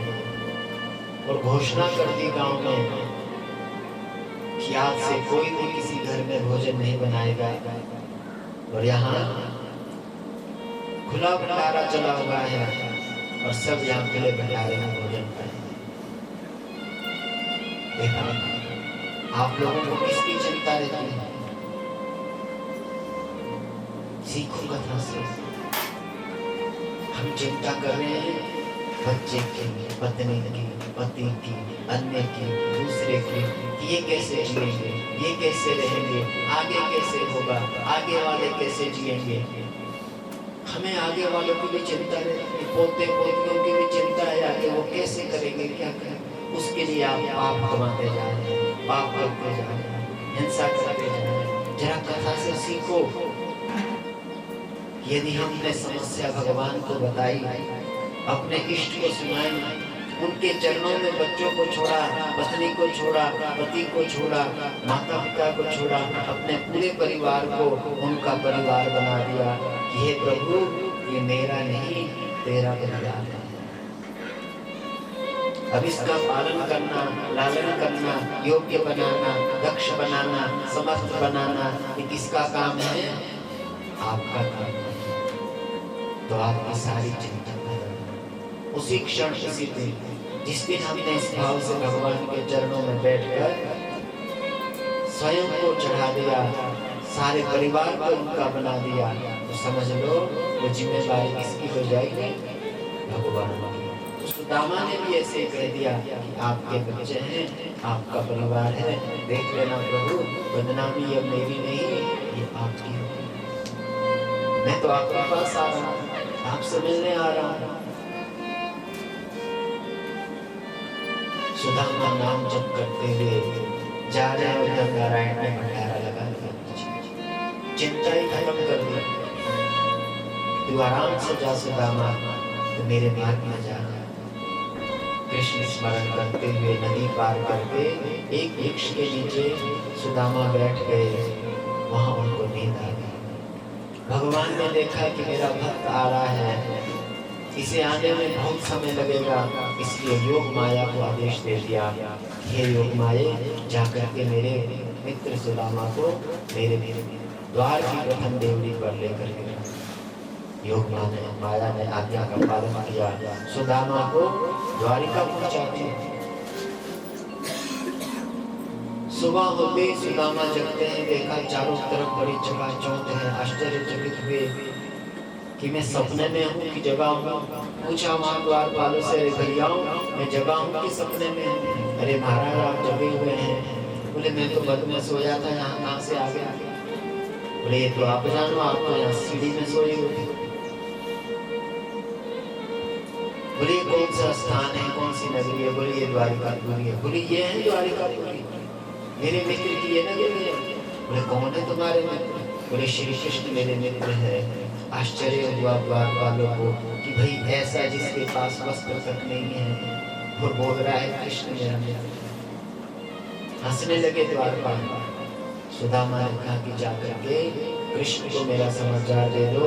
और घोषणा कर दी गांव में कि आज से कोई भी किसी घर में भोजन नहीं बनाएगा और यहाँ खुला भंडारा चला हुआ है और सब यहाँ खुले भंडारे में भोजन करें। देखा आप लोगों को किसकी चिंता रहती है? सीखो कथा से। हम चिंता कर रहे हैं बच्चे की, पत्नी की, पति की, अन्य की, दूसरे की, ये कैसे जिएंगे, ये कैसे रहेंगे, आगे कैसे होगा, आगे वाले कैसे जिएंगे। हमें आगे वालों की भी चिंता रहती, पोते पोतियों की भी चिंता है, आगे वो कैसे करेंगे, क्या करेंगे। उसके लिए आप पाप कमाते जा रहे हैं, पाप करते जा रहे हैं, हिंसा करते जा रहे हैं। जरा कथा से सीखो। यदि हमने समस्या भगवान को बताई, अपने इष्ट को सुनाई, उनके चरणों में बच्चों को छोड़ा, पत्नी को छोड़ा, पति को छोड़ा, माता पिता को छोड़ा, अपने पूरे परिवार को उनका परिवार बना दिया। ये प्रभु, ये मेरा नहीं तेरा परिवार है। अब इसका पालन करना, लालन करना, योग्य बनाना, दक्ष बनाना, समर्थ बनाना, ये किसका काम है? आपका काम है। तो आपकी सारी चिंता उसी क्षण, उसी दिन, जिस दिन हमने इस भाव से भगवान के चरणों में बैठकर स्वयं को चढ़ा दिया, सारे परिवार को उनका बना दिया, तो समझ लो वो जिम्मेदारी किसकी हो जाएगी? भगवान की। सुदामा ने भी ऐसे कह दिया कि आपके बच्चे हैं, आपका परिवार है, देख लेना प्रभु, बदनामी अब मेरी नहीं, ये आपकी होगी। मैं तो आपके पास आ रहा हूँ, आपसे मिलने आ रहा हूँ। सुदामा नाम जप करते हुए जा रहे और जब नारायण ने भंडारा लगा दिया, चिंता ही खत्म कर दी। तू आराम से जा सुदामा, तो मेरे मार्ग में जा। कृष्ण स्मरण करते हुए नदी पार करके एक वृक्ष के नीचे सुदामा बैठ गए। वहां उनको नींद आ गई। भगवान ने देखा कि मेरा भक्त आ रहा है, इसे आने में बहुत समय लगेगा, इसलिए योग माया को आदेश दे दिया, हे योग माये, जाकर के मेरे मित्र सुदामा को मेरे द्वार की प्रथम देवड़ी पर लेकर गया। योग माया ने आज्ञा का पालन किया, सुदामा को द्वारिका पहुंचा दिया। सुबह होते ही सुदामा जगते हैं, देखा चारों तरफ बड़ी चकाचौंध है। आश्चर्यचकित हुए कि मैं सपने में हूँ कि जगह हूँ। पूछा वहाँ द्वारपालों से, भैयाओं मैं जगह हूँ कि सपने में हूँ? अरे महाराज आप जगे हुए हैं। बोले मैं तो बद में सोया था, यहाँ कहाँ से आ गया? बोले ये तो आप जानो, आप तो यहाँ सीढ़ी में सोए हुए थे। बोले कौन सा स्थान है, कौन सी नगरी है? बोले ये द्वारिकापुरी है। बोले ये है द्वारिकापुरी, मेरे मित्र की ये नगरी है। बोले कौन है तुम्हारे मित्र? बोले श्री कृष्ण मेरे मित्र है। आश्चर्य हुआ द्वारपालों को कि भाई ऐसा जिसके पास वस्त्र तक नहीं है और बोल रहा है कृष्ण मेरा मित्र। हंसने लगे द्वारपाल। सुदामा ने कहा कि जाकर के कृष्ण को मेरा समाचार दे दो,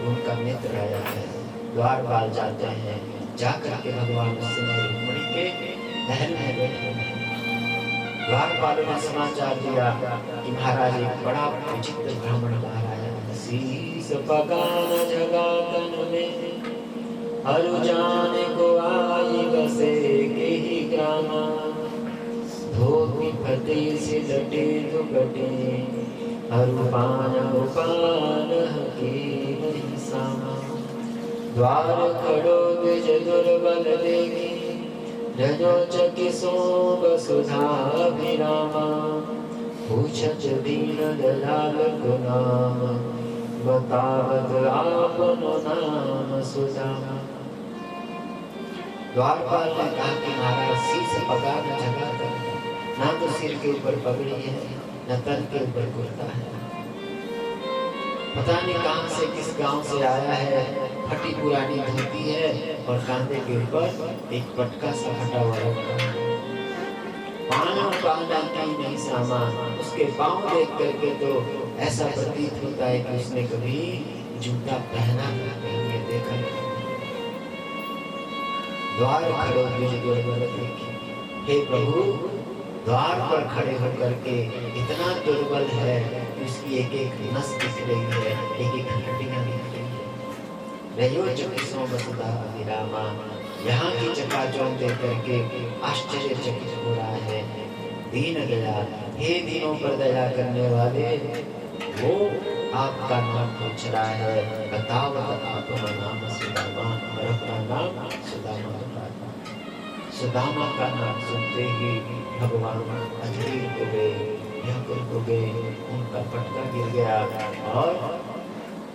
उनका मित्र आया है। द्वारपाल जाते हैं, जाकर के भगवान रुक्मिणी के महल में बैठे हैं। द्वारपालों ने समाचार दिया कि महाराज एक बड़ा विचित्र ब्राह्मण बाहर आया। शीस पकान जगा तन में हरु जाने को आई बसे के ही ग्रामा। धोती फटे से लटे दुपटे हरु पान उपान हकी नहीं सामा। द्वार खड़ो द्विज दुर्बल देखी रजो चकिसो वसुधाभिरामा। पूछत दीन दयाल को नाम बतावत आपनो नाम सुदामा। द्वारपाल ने कहा कि महाराज सिर से पगार न झगड़ा कर, ना तो सिर के ऊपर पगड़ी है न तन के ऊपर कुर्ता है। पता नहीं कहां से किस गांव से आया है, फटी पुरानी धोती है और कांधे के ऊपर एक पटका सा फटा हुआ रखा है। पाना की नहीं सामान, उसके पांव देख करके तो ऐसा प्रतीत होता है कि उसने कभी जूता पहना नहीं देखा। द्वार खड़े देखी, हे प्रभु द्वार पर खड़े होकर के इतना दुर्बल है कि उसकी एक एक नस दिख रही है, एक एक हड्डियां दिख रही है। रयो चकिसों वसुधा विरामा, यहाँ की चकाचौंध देख करके आश्चर्यचकित हो रहा है। दीन गया, हे दीनों पर दया करने वाले, वो आपका नाम पूछ रहा है। बताओ आपका नाम सुदामा, और अपना नाम सुदामा बताया। सुदामा का नाम सुनते ही भगवान अधीर हो गए, व्याकुल हो गए, उनका पटका गिर गया और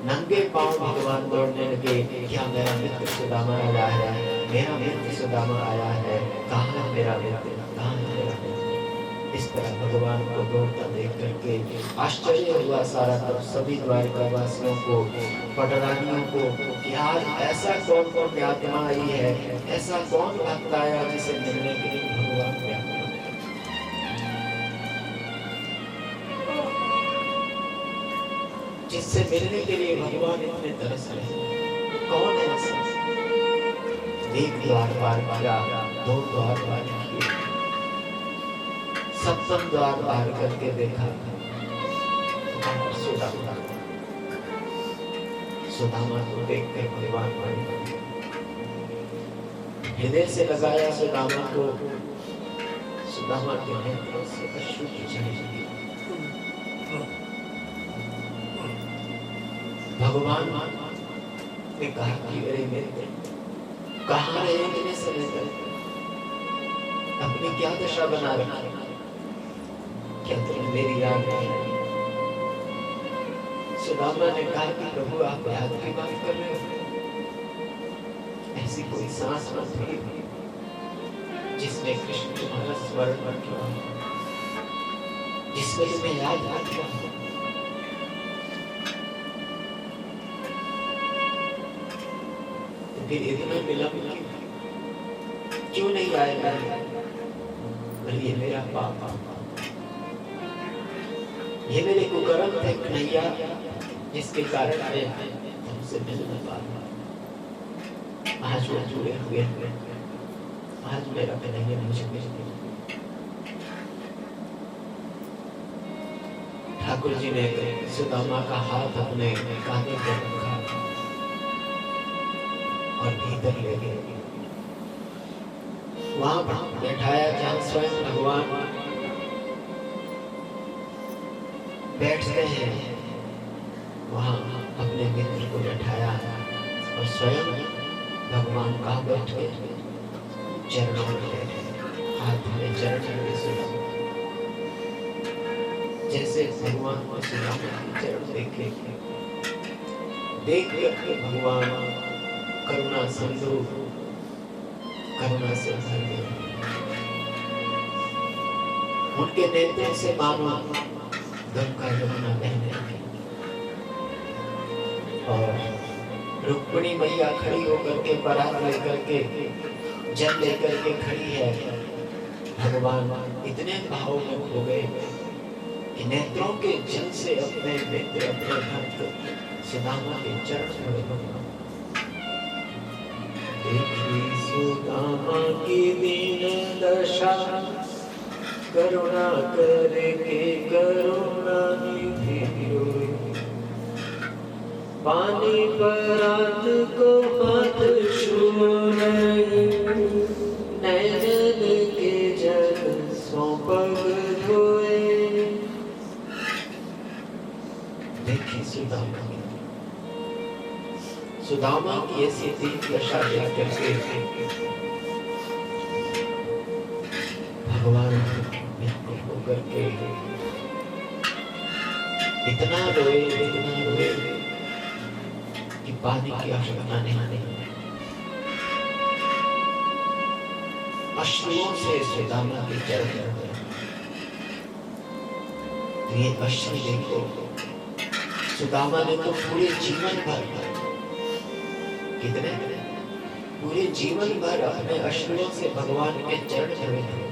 नंगे पांव भगवान दौड़ने लगे। क्या मेरा मित्र सुदामा आया है, मेरा मित्र सुदामा आया है, कहाँ है मेरा मित्र, कहाँ है मेरा मित्र। इस तरह भगवान को दौड़ता देख करके आश्चर्य हुआ सारा तब सभी द्वारका वासियों को, पटरानियों को कि आज ऐसा कौन कौन की आत्मा आई है, ऐसा कौन भक्त आया जिसे मिलने के लिए भगवान व्याकुल। जिससे मिलने के लिए भगवान इतने तरस रहे, कौन है ऐसा? एक द्वार पार किया, दो द्वार पार किए, सप्तम द्वार पार करके देखा सुदामा को देख कर भगवान हृदय से लगाया सुदामा को। सुदामा के नेत्रों से अश्रु की झड़ी। भगवान ने कहा कि मेरे मित्र कहाँ रहे इतने समय तक, अपनी क्या दशा बना रखी, क्या तुम मेरी याद नहीं? सुदामा ने कहा कि प्रभु आप याद की बात कर रहे हो, ऐसी कोई सांस न थी जिसने कृष्ण तुम्हारा स्मरण किया, जिसने तुम्हें याद ना किया। तो फिर इतना विलंब क्यों नहीं आएगा? ये मेरा पाप, ये मेरे कुकर्म थे कन्हैया, जिसके कारण मैं तुमसे मिल न पाया। आज वो जुड़े हुए, आज मेरा कन्हैया मुझे मिल गया। ठाकुर जी ने सुदामा का हाथ अपने कांधे पर रखा और भीतर ले गए। वहां बैठाया जहां स्वयं भगवान बैठते हैं, वहां अपने मित्र को बैठाया और स्वयं भगवान कहाँ बैठ गए? चरणों में बैठे, हाथ में चरण में सुदामा। जैसे भगवान को सुदामा के चरण देखे, देख करके भगवान करुणा सिंधु, करुणा से भर गए। उनके नेत्रों से मानो गंगा यमुना बहने लगी और रुक्मिणी मैया खड़ी होकर के परात लेकर के जल लेकर के खड़ी है। भगवान इतने भाव में खो गए कि नेत्रों के जल से अपने मित्र, अपने भक्त सुदामा के चरण में भगवान देखी सुदामा की दीन दशा, करुणा करके करुणा निधि होए। पानी परात को हाथ छूए, नैनन के जल सो पग धोए। देखी सुदामा की ऐसी दशा देख करके भगवान व्याकुल होकर के इतना रोए पानी की आवश्यकता नहीं। अश्रुओं से सुदामा के चरण में, तो ये अश्रु देखो, सुदामा ने तो पूरे जीवन भर, कितने, पूरे जीवन भर अपने अश्रुओं से भगवान के चरण धोए थे।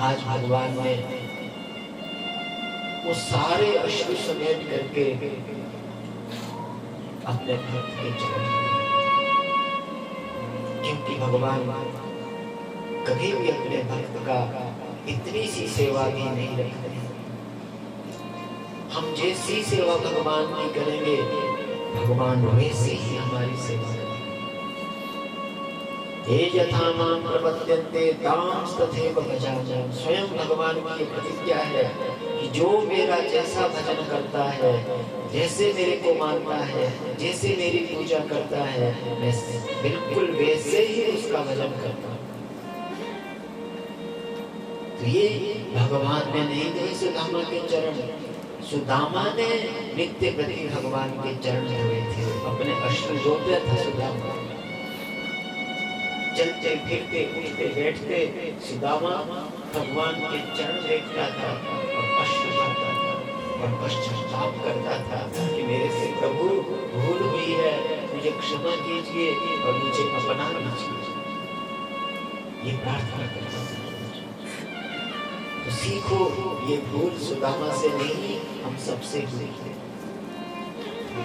आज भगवान ने वो सारे अश्रु समेट करके अपने भक्त के चरण धोए, क्योंकि भगवान कभी भी अपने भक्त का इतनी सी सेवा भी नहीं रखते। हम जैसी सेवा भगवान की करेंगे, भगवान वैसे ही हमारी सेवा करेंगे। ये यथा मां प्रपद्यन्ते तांस्तथैव भजामि। स्वयं भगवान की प्रतिज्ञा है कि जो मेरा जैसा भजन करता है, जैसे मेरे को मानता है, जैसे मेरी पूजा करता है, मैं बिल्कुल वैसे ही उसका भजन करता हूँ। तो ये भगवान ने नहीं दिए सुदामा के चरण। सुदामा ने नित्य प्रति भगवान के चरण धोए थे, अपने अश्रु धोते था सुदामा। चलते फिरते उठते बैठते सुदामा भगवान के चरण देखता था और अश्रु बहाता था और पश्चाताप करता था कि मेरे से प्रभु भूल हुई है, मुझे क्षमा कीजिए और मुझे अपना लीजिए। ये प्रार्थना करता था। तो सीखो, ये भूल सुदामा से नहीं, हम सबसे हुई है।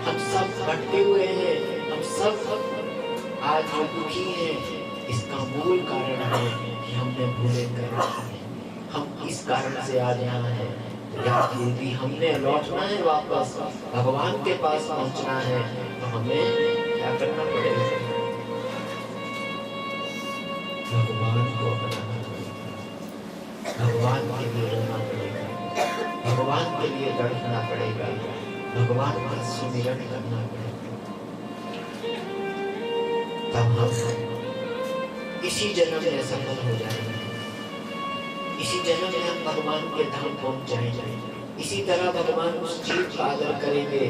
हम सब भटके हुए हैं, हम सब आज जो दुखी हैं, इसका मूल कारण है कि हमने भूले कर रखी है। हम इस कारण से आज यहाँ हैं। यदि हमने लौटना है वापस, भगवान के पास पहुँचना है, तो हमें क्या करना पड़ेगा? भगवान को अपनाना पड़ेगा, भगवान के लिए रोना पड़ेगा, भगवान के लिए तड़पना पड़ेगा, भगवान का सुमिरन करना पड़ेगा। तब हम इसी जन्म में सफल हो जाएंगे, इसी जन्म में हम भगवान के धाम पहुंच जाएंगे। इसी तरह भगवान उस जीव का आदर करेंगे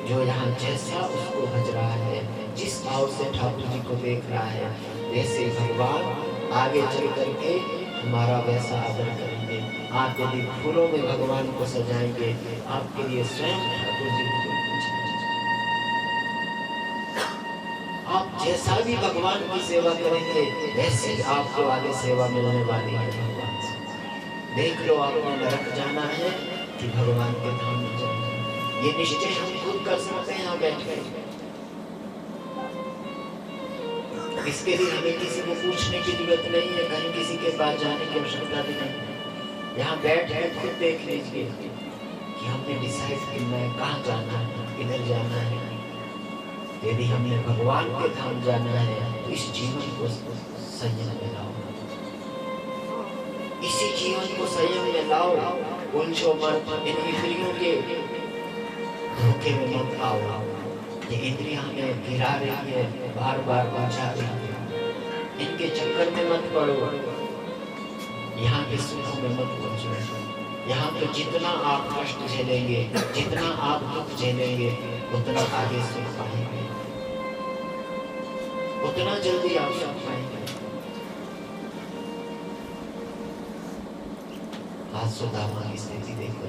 जो यहाँ जैसा उसको भज रहा है, जिस भाव से ठाकुर जी को देख रहा है, वैसे भगवान आगे चल करके हमारा वैसा आदर करेंगे। आप यदि फूलों में भगवान को सजाएंगे, आपके लिए स्वयं ठाकुर जी आप जैसा भी भगवान की सेवा करेंगे, वैसे आपको आगे सेवा मिलने वाली है भगवान से। देख लो, आपको नरक जाना है कि भगवान के धाम में जाना है, ये निश्चय हम खुद कर सकते हैं यहाँ बैठ कर। इसके लिए हमें किसी को पूछने की जरूरत नहीं है, कहीं किसी के पास जाने की आवश्यकता भी नहीं है। यहाँ बैठ कर खुद देख लीजिए कि हमने डिसाइड करना है कहाँ जाना है, किधर जाना है। यदि हमने भगवान के धाम जाना है, तो इस जीवन को संयम में लाओ, इसी जीवन को संयम में लाओ। उलझो मत, इन इंद्रियों के धोखे में मत आओ। ये इंद्रियां हमें गिरा रही है, बार बार बचा रही है, इनके चक्कर में मत पड़ो। यहाँ के सुखों में मत पहुंचो। यहाँ तो जितना आप कष्ट झेलेंगे, जितना आप दुख झेलेंगे, उतना आगे सुख पाएंगे, उतना जल्दी आप सुख पाएंगे। आज सुदामा की स्थिति देखो,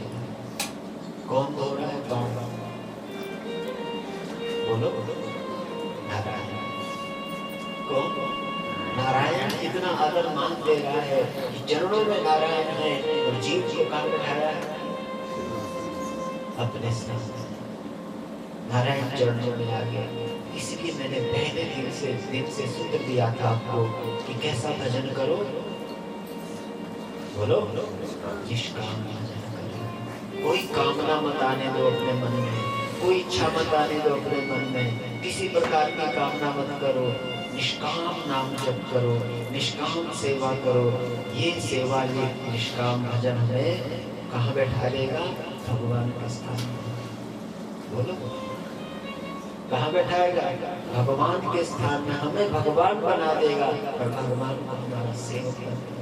कौन धो रहा है? कौन? बोलो, नारायण। कौन? नारायण इतना आदर मान दे रहा है कि चरणों में नारायण है और जीव को कहाँ बैठाया है? अपने साथ। नारायण चरणों में आ गया। इसलिए मैंने पहले दिन से सूत्र दिया था आपको कि कैसा भजन करो। बोलो, निष्काम भजन करो। कोई कामना मत आने दो अपने मन में, कोई इच्छा मत आने दो अपने मन में, किसी प्रकार की कामना मत करो। निष्काम नाम जप करो, निष्काम सेवा करो। ये सेवा, ये निष्काम भजन हमें कहाँ बैठा देगा? भगवान के स्थान में। बोलो, कहाँ बैठाएगा? भगवान के स्थान में हमें भगवान बना देगा और भगवान को हमारा सेवक बना।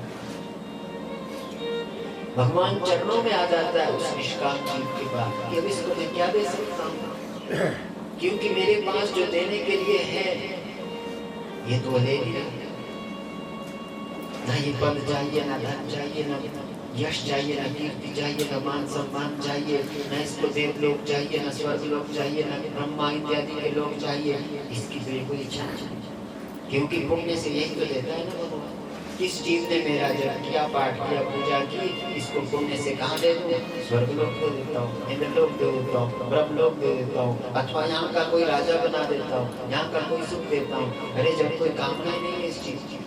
भगवान चरणों में आ जाता है उस निष्काम जीव के बाद कि अब इसको मैं क्या दे सकता हूँ? क्योंकि मेरे पास जो देने के लिए है ये तो ले लिया। ना ये पद चाहिए, ना धन चाहिए, ना यश चाहिए, ना कीर्ति चाहिए, ना मान सम्मान चाहिए, ना इसको देव लोग चाहिए, ना स्वर्ग लोग चाहिए, ना ब्रह्मा इत्यादि के लोग चाहिए। इसकी तो कोई इच्छा नहीं, क्योंकि पुण्य से यही तो देता है ना भगवान। किस जीव ने मेरा जप किया, पाठ किया, पूजा की, इसको पुण्य से कहाँ दे दूँ? स्वर्ग लोक दे देता हूँ, इंद्र लोक दे देता हूँ, ब्रह्म लोक दे देता हूँ, अथवा यहाँ का कोई राजा बना देता हूँ, यहाँ का कोई सुख देता हूँ। अरे जब कोई कामना ही नहीं है इस चीज की,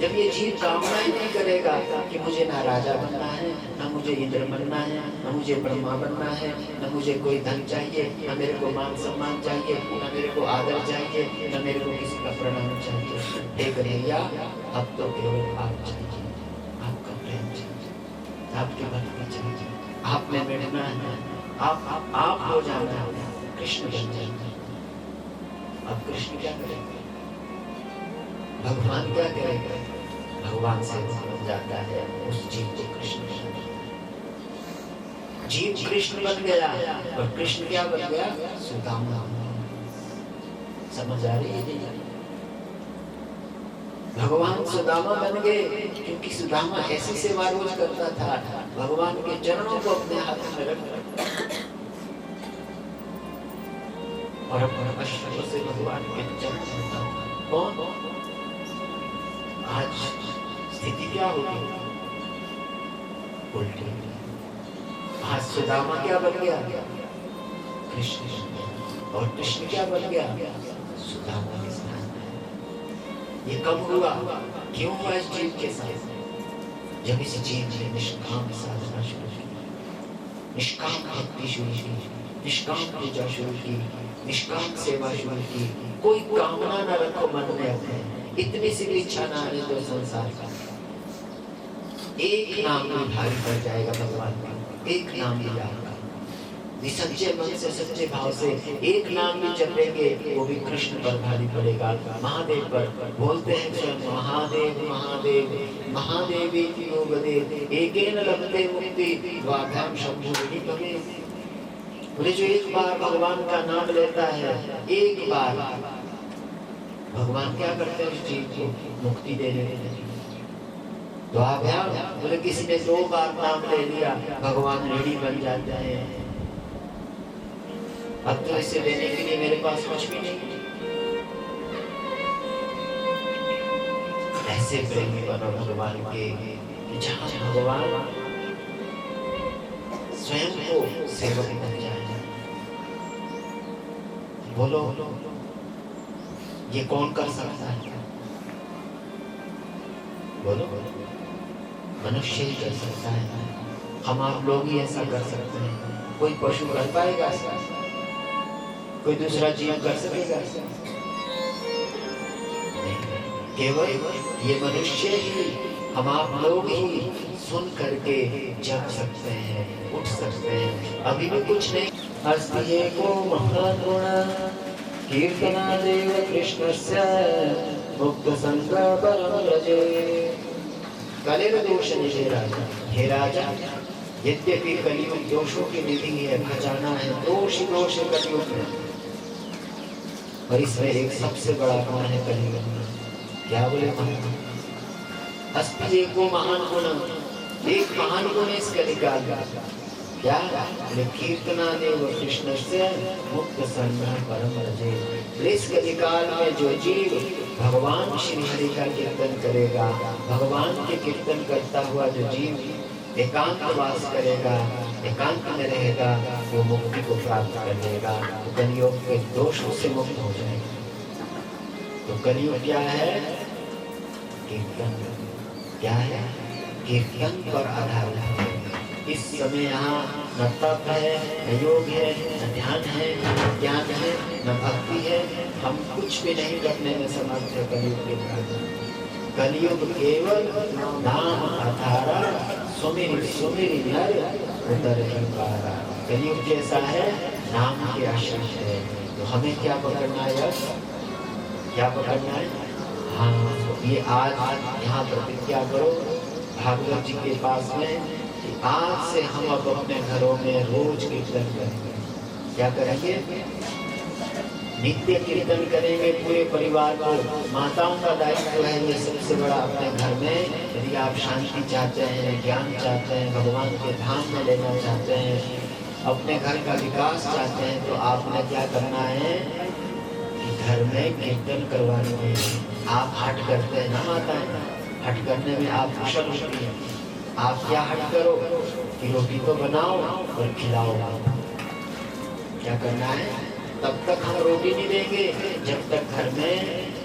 जब ये जीव कामना ही नहीं करेगा कि मुझे ना राजा बनना है, ना मुझे इंद्र बनना है, ना मुझे ब्रह्मा बनना है, ना मुझे कोई धन चाहिए, ना मेरे को मान सम्मान चाहिए, ना मेरे को आदर चाहिए, ना मेरे को किसी का प्रणाम चाहिए। हे कन्हैया, अब तो केवल आप चाहिए, आपका प्रेम चाहिए, आपकी भक्ति चाहिए, आप में बैठना है, आप हो जाना है, कृष्ण बन जाना है। अब कृष्ण क्या करेगा? भगवान क्या करेगा? भगवान से बन जाता है, उस जीव को कृष्ण बन गया। जीव कृष्ण बन गया और कृष्ण क्या बन गया? सुदामा। समझ आ रही है? भगवान सुदामा बन गए क्योंकि सुदामा ऐसी सेवा रोज करता था, भगवान के चरणों को अपने हाथ में रख और अपने अश्रु से भगवान के चरण। कौन? आज स्थिति क्या होगी? उल्टी। आज सुदामा क्या बन गया? कृष्ण। और कृष्ण क्या बन गया? सुदामा के स्थान में। ये कब हुआ? क्यों हुआ इस जीव के साथ? जब इस जीव ने निष्काम साधना शुरू की, निष्काम भक्ति शुरू की, निष्काम पूजा शुरू की, निष्काम सेवा शुरू की। कोई कामना न रखो मन में अपने, इतनी सी भी इच्छा ना आने दो संसार का। एक नाम भी भारी पड़ जाएगा भगवान का, एक नाम भी आपका। सच्चे मन से, सच्चे भाव से एक नाम भी जपेंगे, वो भी कृष्ण पर भारी पड़ेगा, महादेव पर। बोलते हैं स्वयं महादेव महादेव महादेवी योगदे एकेन लभते मुक्ति द्वाभ्याम शंभुर्हि भवे। बोले जो एक बार भगवान का नाम लेता है, एक बार भगवान क्या करते हैं? उस जीव को मुक्ति दे देते हैं। द्वाभ्याम, बोले किसी ने 2 बार नाम ले लिया, भगवान ऋणी बन जाते हैं। अब तो इसे देने के लिए मेरे पास कुछ भी नहीं। ऐसे प्रेमी बनो भगवान के कि जहाँ भगवान स्वयं को सेवक बन जाए। बोलो ये कौन कर सकता है? बोलो मनुष्य ही कर सकता है। हम आप लोग ही ऐसा कर सकते हैं। कोई पशु कर पाएगा ऐसा? कोई दूसरा जीव कर सकेगा? केवल ये मनुष्य ही, हम आप लोग ही सुन करके जग सकते हैं, उठ सकते हैं। अभी भी कुछ नहीं। अस्ति एको महान गुण कीर्तनादेव कृष्णस्य मुक्त संग परम रजे। कलिर दोष निधे राजा। हे राजा, यद्यपि कलियुग दोषों की निधि है, खजाना है, दोष दोष कलियुग में, और इसमें एक सबसे बड़ा गुण है कलियुग में। क्या बोले? अस्ति एको महान गुण, एक महान गुण इस कलिकाल का क्या? कीर्तनादेव कृष्णस्य मुक्त संग परम रजे। इस कलिकाल में जो जीव भगवान श्री हरि का कीर्तन करेगा, भगवान के कीर्तन करता हुआ जो जीव एकांत वास करेगा, एकांत में रहेगा, वो मुक्ति को प्राप्त कर लेगा, तो कलियुग के दोषों से मुक्त हो जाएगा। तो कलियुग क्या है? कीर्तन। क्या है? कीर्तन पर आधारित है। इस समय यहाँ न तप है, न योग है, न ध्यान है, न ज्ञान है, न भक्ति है। हम कुछ भी नहीं करने में समर्थ है कलियुग के कारण। कलियुग केवल नाम आधारा, सुमिर सुमिर नर उतर ही पारा। कलियुग कैसा है? नाम के आश्रित है। तो हमें क्या पकड़ना है? क्या पकड़ना है? हाँ, ये आज यहाँ प्रतिज्ञा करो भागवत जी के पास में कि आज से हम अब अपने घरों में रोज कीर्तन करेंगे। क्या करेंगे? नित्य कीर्तन करेंगे पूरे परिवार को। माताओं का दायित्व है ये सबसे बड़ा अपने घर में। यदि आप शांति चाहते हैं, ज्ञान चाहते हैं, भगवान के धाम में लेना चाहते हैं, अपने घर का विकास चाहते हैं, तो आपने क्या करना है कि घर में कीर्तन करवानी है। आप हट करते हैं ना माताएं, हट करने में आप कुशल होती हैं। आप क्या हट करो कि रोटी तो बनाओ और खिलाओ। क्या करना है? तब तक हम रोटी नहीं देंगे जब तक घर में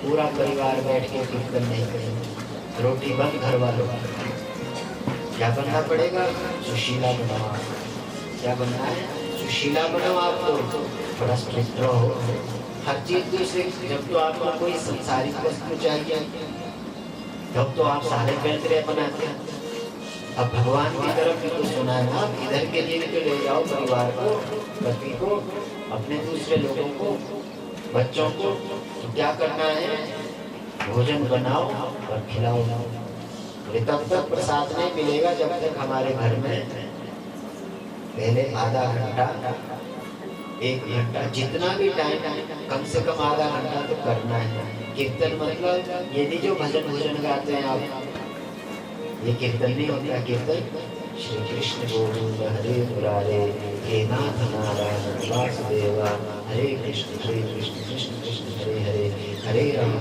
पूरा परिवार बैठ के कीर्तन नहीं करेंगे। रोटी बंद घर वालों। क्या बनना पड़ेगा? सुशीला बनाओ। क्या बनना है? सुशीला बनो। आपको थोड़ा स्ट्रिक्ट रहो हर चीज दूसरे। जब तो आपको कोई संसारिक वस्तु चाहिए तब तो आप सारे पैतरे बनाते हैं। अब भगवान की तरफ भी तो सुना है ना, इधर के लिए भी तो ले जाओ परिवार को, पति को, अपने दूसरे लोगों को, बच्चों को। तो क्या करना है? भोजन बनाओ और खिलाओ। तब तक प्रसाद नहीं मिलेगा जब तक हमारे घर में पहले आधा घंटा, 1 घंटा, जितना भी टाइम, कम से कम आधा घंटा तो करना है। कीर्तन मतलब ये नहीं जो भजन गाते हैं आप, ये कीर्तन नहीं होता। कीर्तन श्री कृष्ण गोविंद हरे मुरारे, हे नाथ नारायण वासुदेवा, हरे कृष्ण कृष्ण कृष्ण हरे हरे, हरे राम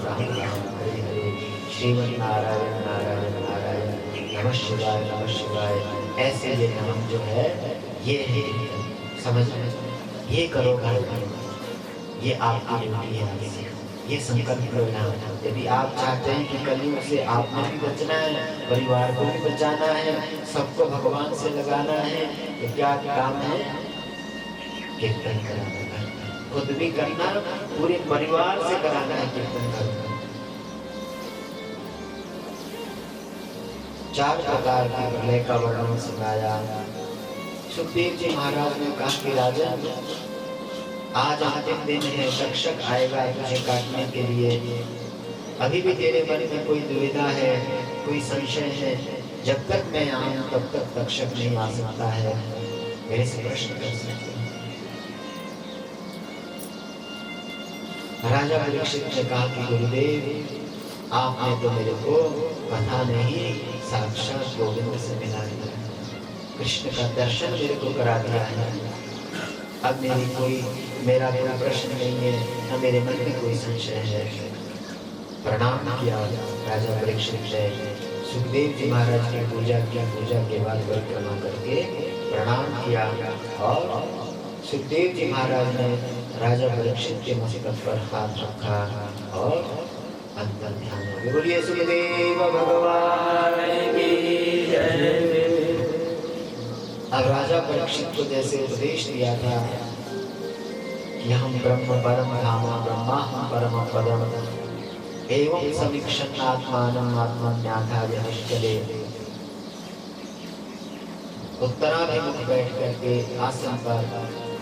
राम राम हरे हरे, श्रीमन नारायण नारायण नारायण, नमः शिवाय। ऐसे ये नाम जो है ये है, समझ ये करो घर में, ये आपकी ड्यूटी है। ये संकल्प करना। यदि आप चाहते हैं कि कलयुग से आपने भी बचना है, परिवार को भी बचाना है, सबको भगवान से लगाना है, तो क्या काम है? कीर्तन कराना, खुद भी करना, पूरे परिवार से कराना है कीर्तन करना। 4 प्रकार के प्रलय का वर्णन सुनाया। सुखदेव जी महाराज ने कहा कि राजा, आज अंतिम दिन है, तक्षक आएगा तुझे काटने के लिए। अभी भी तेरे मन में कोई दुविधा है, कोई संशय है, जब तक मैं आऊं तब तक तक्षक नहीं आ सकता है। मेरे से प्रश्न कर सकते हैं। राजा परीक्षित ने कहा कि गुरुदेव, आपने तो मेरे को कथा नहीं, साक्षात गोविंद से मिला दिया, कृष्ण का दर्शन मेरे को करा दिया है। अब मेरा कोई प्रश्न नहीं है, न मेरे मन में कोई संशय है। प्रणाम किया राजा परीक्षित ने। सुखदेव जी महाराज की पूजा किया, पूजा के बाद परिक्रमा करके प्रणाम किया और सुखदेव जी महाराज ने राजा परीक्षित के मस्तक पर हाथ रखा और अंतर ध्यान हो गया। बोलिए सुखदेव भगवान की जय। अब राजा परीक्षित को जैसे उपदेश दिया था कि हम ब्रह्म परम धाम, ब्रह्मा हम परम पदम, एवं समीक्षण आत्मानं आत्मन्याथा विनश्यते। उत्तराभिमुख बैठ करके आसन पर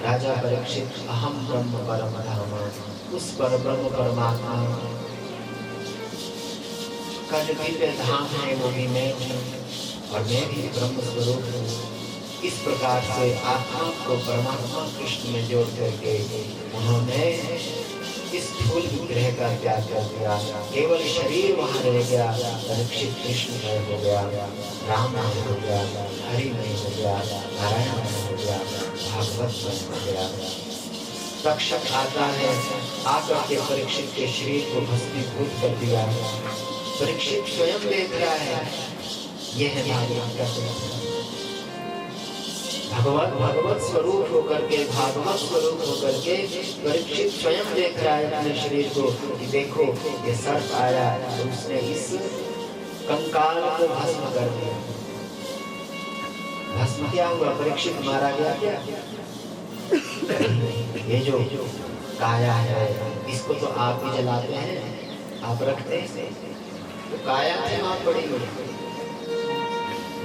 राजा परीक्षित अहम ब्रह्म परम धाम, उस पर ब्रह्म परमात्मा का जो दिव्य धाम है वो भी मैं हूँ और मैं भी ब्रह्म स्वरूप हूँ। इस प्रकार से आत्मा को परमात्मा कृष्ण में जोड़ करके उन्होंने इस स्थूल विग्रह का त्याग कर दिया। केवल शरीर वहाँ रह गया। परीक्षित कृष्णमय हो गया, राममय हो गया, हरिमय हो गया, नारायणमय हो गया, भागवतमय हो गया। तक्षक आता है, आकर के परीक्षित के शरीर को भस्मीभूत कर दिया। परीक्षित स्वयं देख रहा है, यह है भागवत का स्वरूप। भगवत स्वरूप होकर के, भागवत स्वरूप होकर के परीक्षित स्वयं देख रहा है अपने शरीर को कि देखो ये सर्प आया तो उसने इस कंकाल को भस्म कर दिया। भस्म क्या हुआ? परीक्षित मारा गया क्या? ये जो काया है इसको तो आप ही जलाते हैं, आप रखते हैं, तो काया है वहां पड़ी हुई,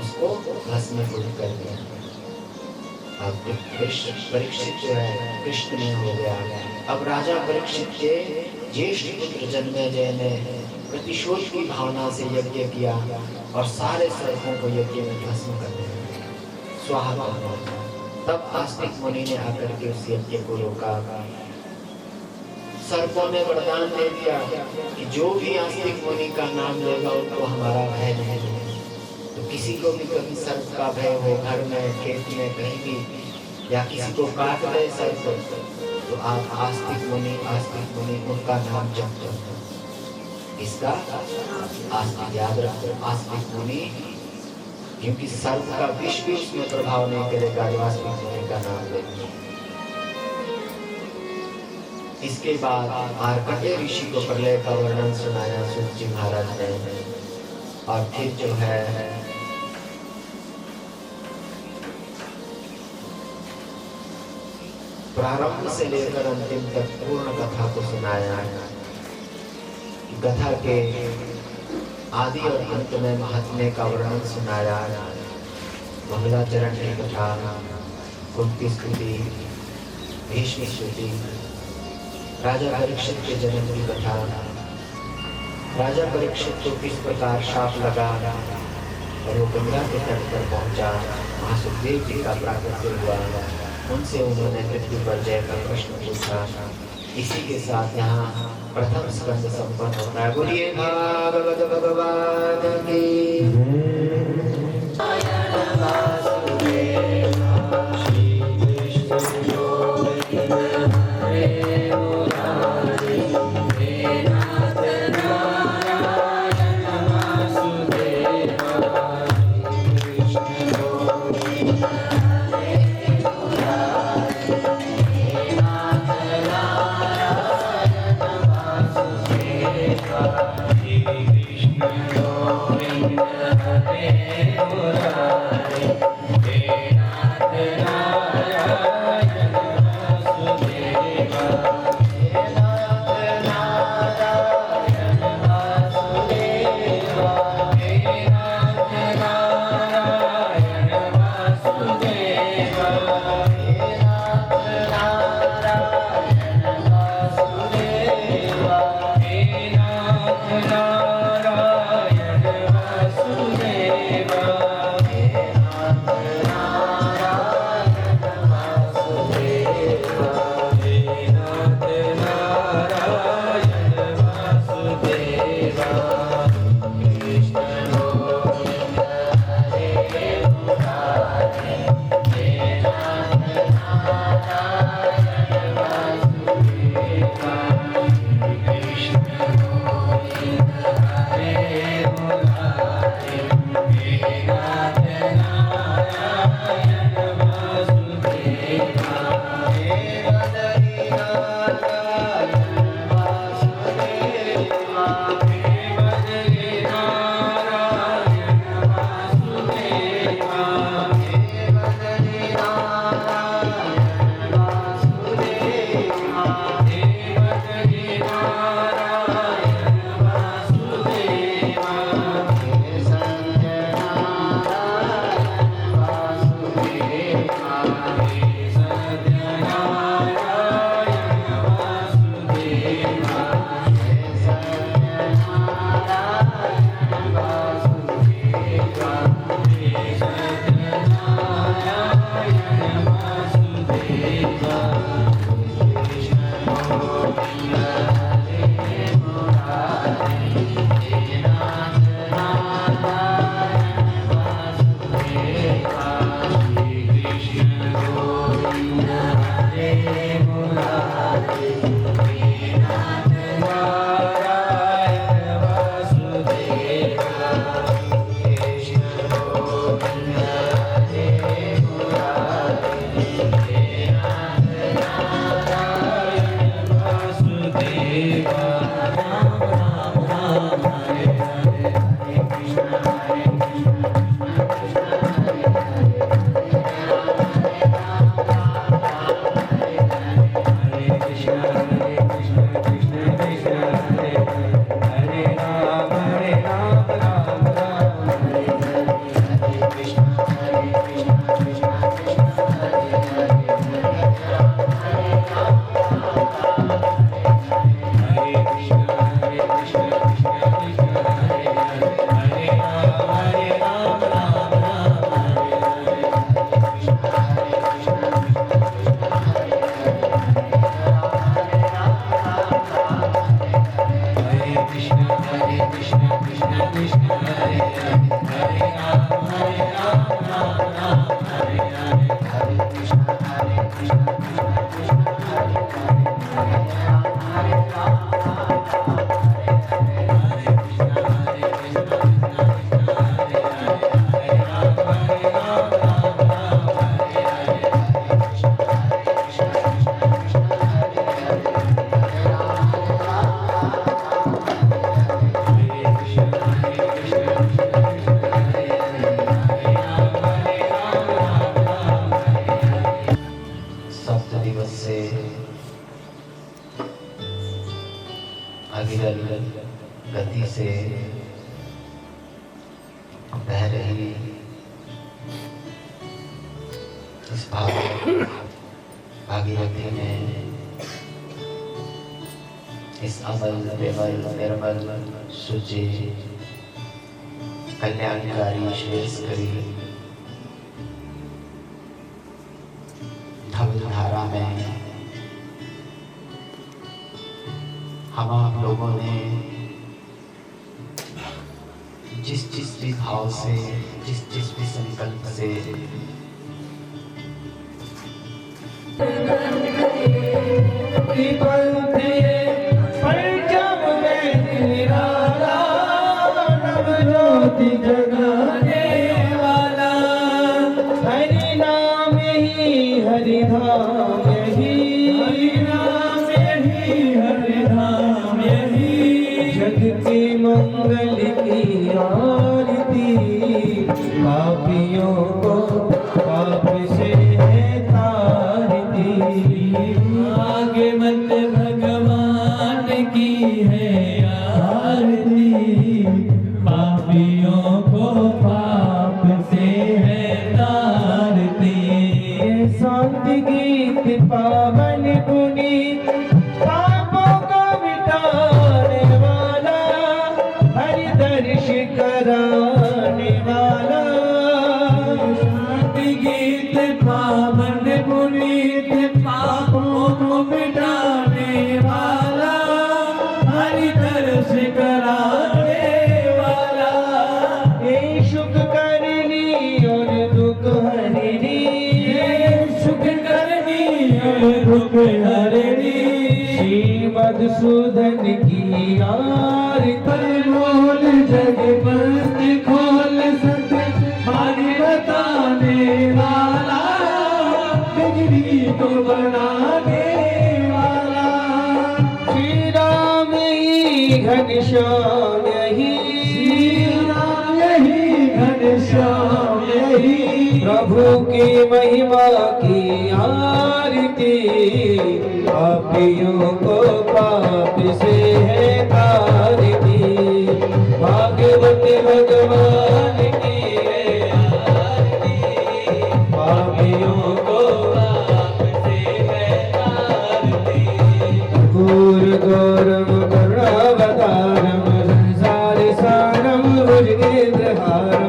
उसको भस्म कर दिया। अब परीक्षित जो है कृष्ण में हो गया। अब राजा परीक्षित के ज्येष्ठ पुत्र जन्मेजय ने प्रतिशोध की भावना से यज्ञ किया और सारे सर्पों को यज्ञ में भस्म कर दिया, स्वाहा करना। तब आस्तिक मुनि ने आकर के उस यज्ञ को रोका। सर्पों ने वरदान दे दिया कि जो भी आस्तिक मुनि का नाम लेगा उनको हमारा भय नहीं है। तो किसी को भी कभी सर्प का भय हो, घर में, खेत में, कहीं भी, या किसी को काट दे सर्प, तो आप आस्तिक मुनि उनका नाम जप करो। इसका आस्तिक याद रखो, आस्तिक मुनि, क्योंकि सर्प का विष भी उसमें प्रभाव नहीं करेगा जो आस्तिक मुनि का नाम लेंगे। इसके बाद मार्कंडेय ऋषि को प्रलय का वर्णन सुनाया सूत जी महाराज ने, और फिर जो है प्रारंभ से लेकर अंतिम तक पूर्ण कथा को सुनाया। कथा के आदि और अंत में महात्म्य का वर्णन सुनाया। मंगलाचरण की कथा, कुंती स्तुति, भीष्म स्तुति, राजा परीक्षित के जन्म की कथा, राजा परीक्षित को किस प्रकार शाप लगा और वो गंगा के तट पर पहुंचा, वहाँ सुखदेव जी का प्राकट्य हुआ, उनसे उन्होंने पृथ्वी पर जय का प्रश्न पूछा। इसी के साथ यहाँ प्रथम स्कंद संपन्न होता है। बोलिए भागवत भगवान की। अविरल गति से बह रही इस भागीरथी में इस अमल विमल निर्मल शुचि कल्याणकारी श्रेयस्करी धवल धारा में हम आप लोगों ने जिस भी भाव से जिस भी संकल्प से जगाने वाला हरि नाम ही हरि धाम यही, हरि नाम यही हरि धाम यही, जग के मंगल की आरती पापियों को पाप से है तारती, आगे मत भगवान की है आरती, पापियों को पाप से है तारती, शांति गीत पावन पुनीत पापों को मिटाने वाला हरि दर्श कराने वाला, शांति गीत पावन पुनीत पापों को मिटाने वाला हरि दर्श कराने वाला, ये सुख करनी और दुख हरनी, ये सुख करनी और दुख हरनी, श्री मधुसूदन की आरती बोल जगपत खोल सत मार्ग बताने वाला, बिगड़ी को बनाने वाला, श्री राम ही घनश्याम यही, श्री राम यही घनश्याम यही, प्रभु की महिमा की आरती पापियों को पाप से है तारती, भागवत भगवान की है आरती पापियों को पाप से है तारती, कर्पूर गौरम करुणावतारम संसार सारम भुजगेन्द्रहारम,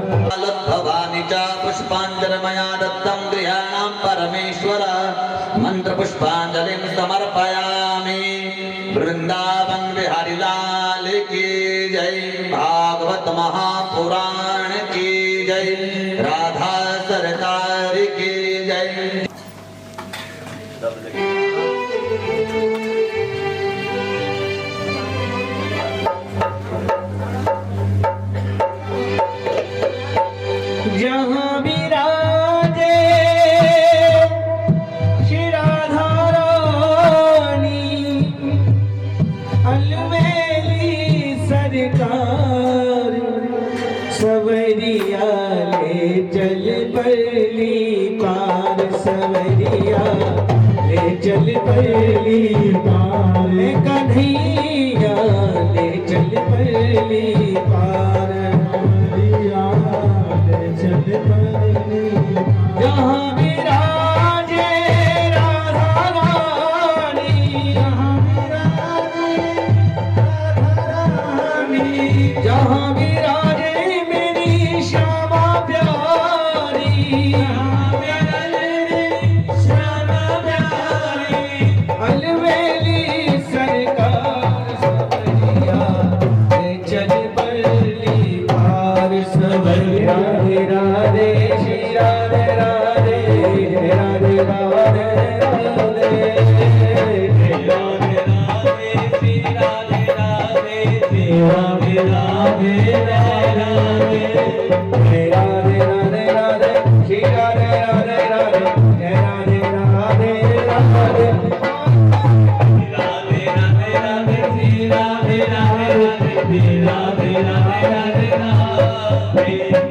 भवानी च पुष्पांजलि मया दत्तं गृहाणां परमेश्वर, मंत्र पुष्पांजलिं समर्पयामि, वृंदावन बिहारी लाल की जय, भागवत महापुराण की जय, राधा सरकार की जय। जहाँ विराजे श्री राधा रानी, अलवेली सरकार, सवरिया ले चल परली पार, सवरिया ले चल परली पार, कन्हैया ले चल परली पार, जहाँ विराजे राधा रानी, जहाँ विराजे मेरी श्यामा प्यारी, श्यामा प्यारी, अलवेली सरकार, सवरिया ले चल परली पार, सबर राधे राधे श्री राधे राधे राधे राधे राधे राधे राधे श्री राधे राधे श्री राधे राधे राधे राधे राधे राधे श्री राधे राधे राधे राधे राधे राधे राधे राधे राधे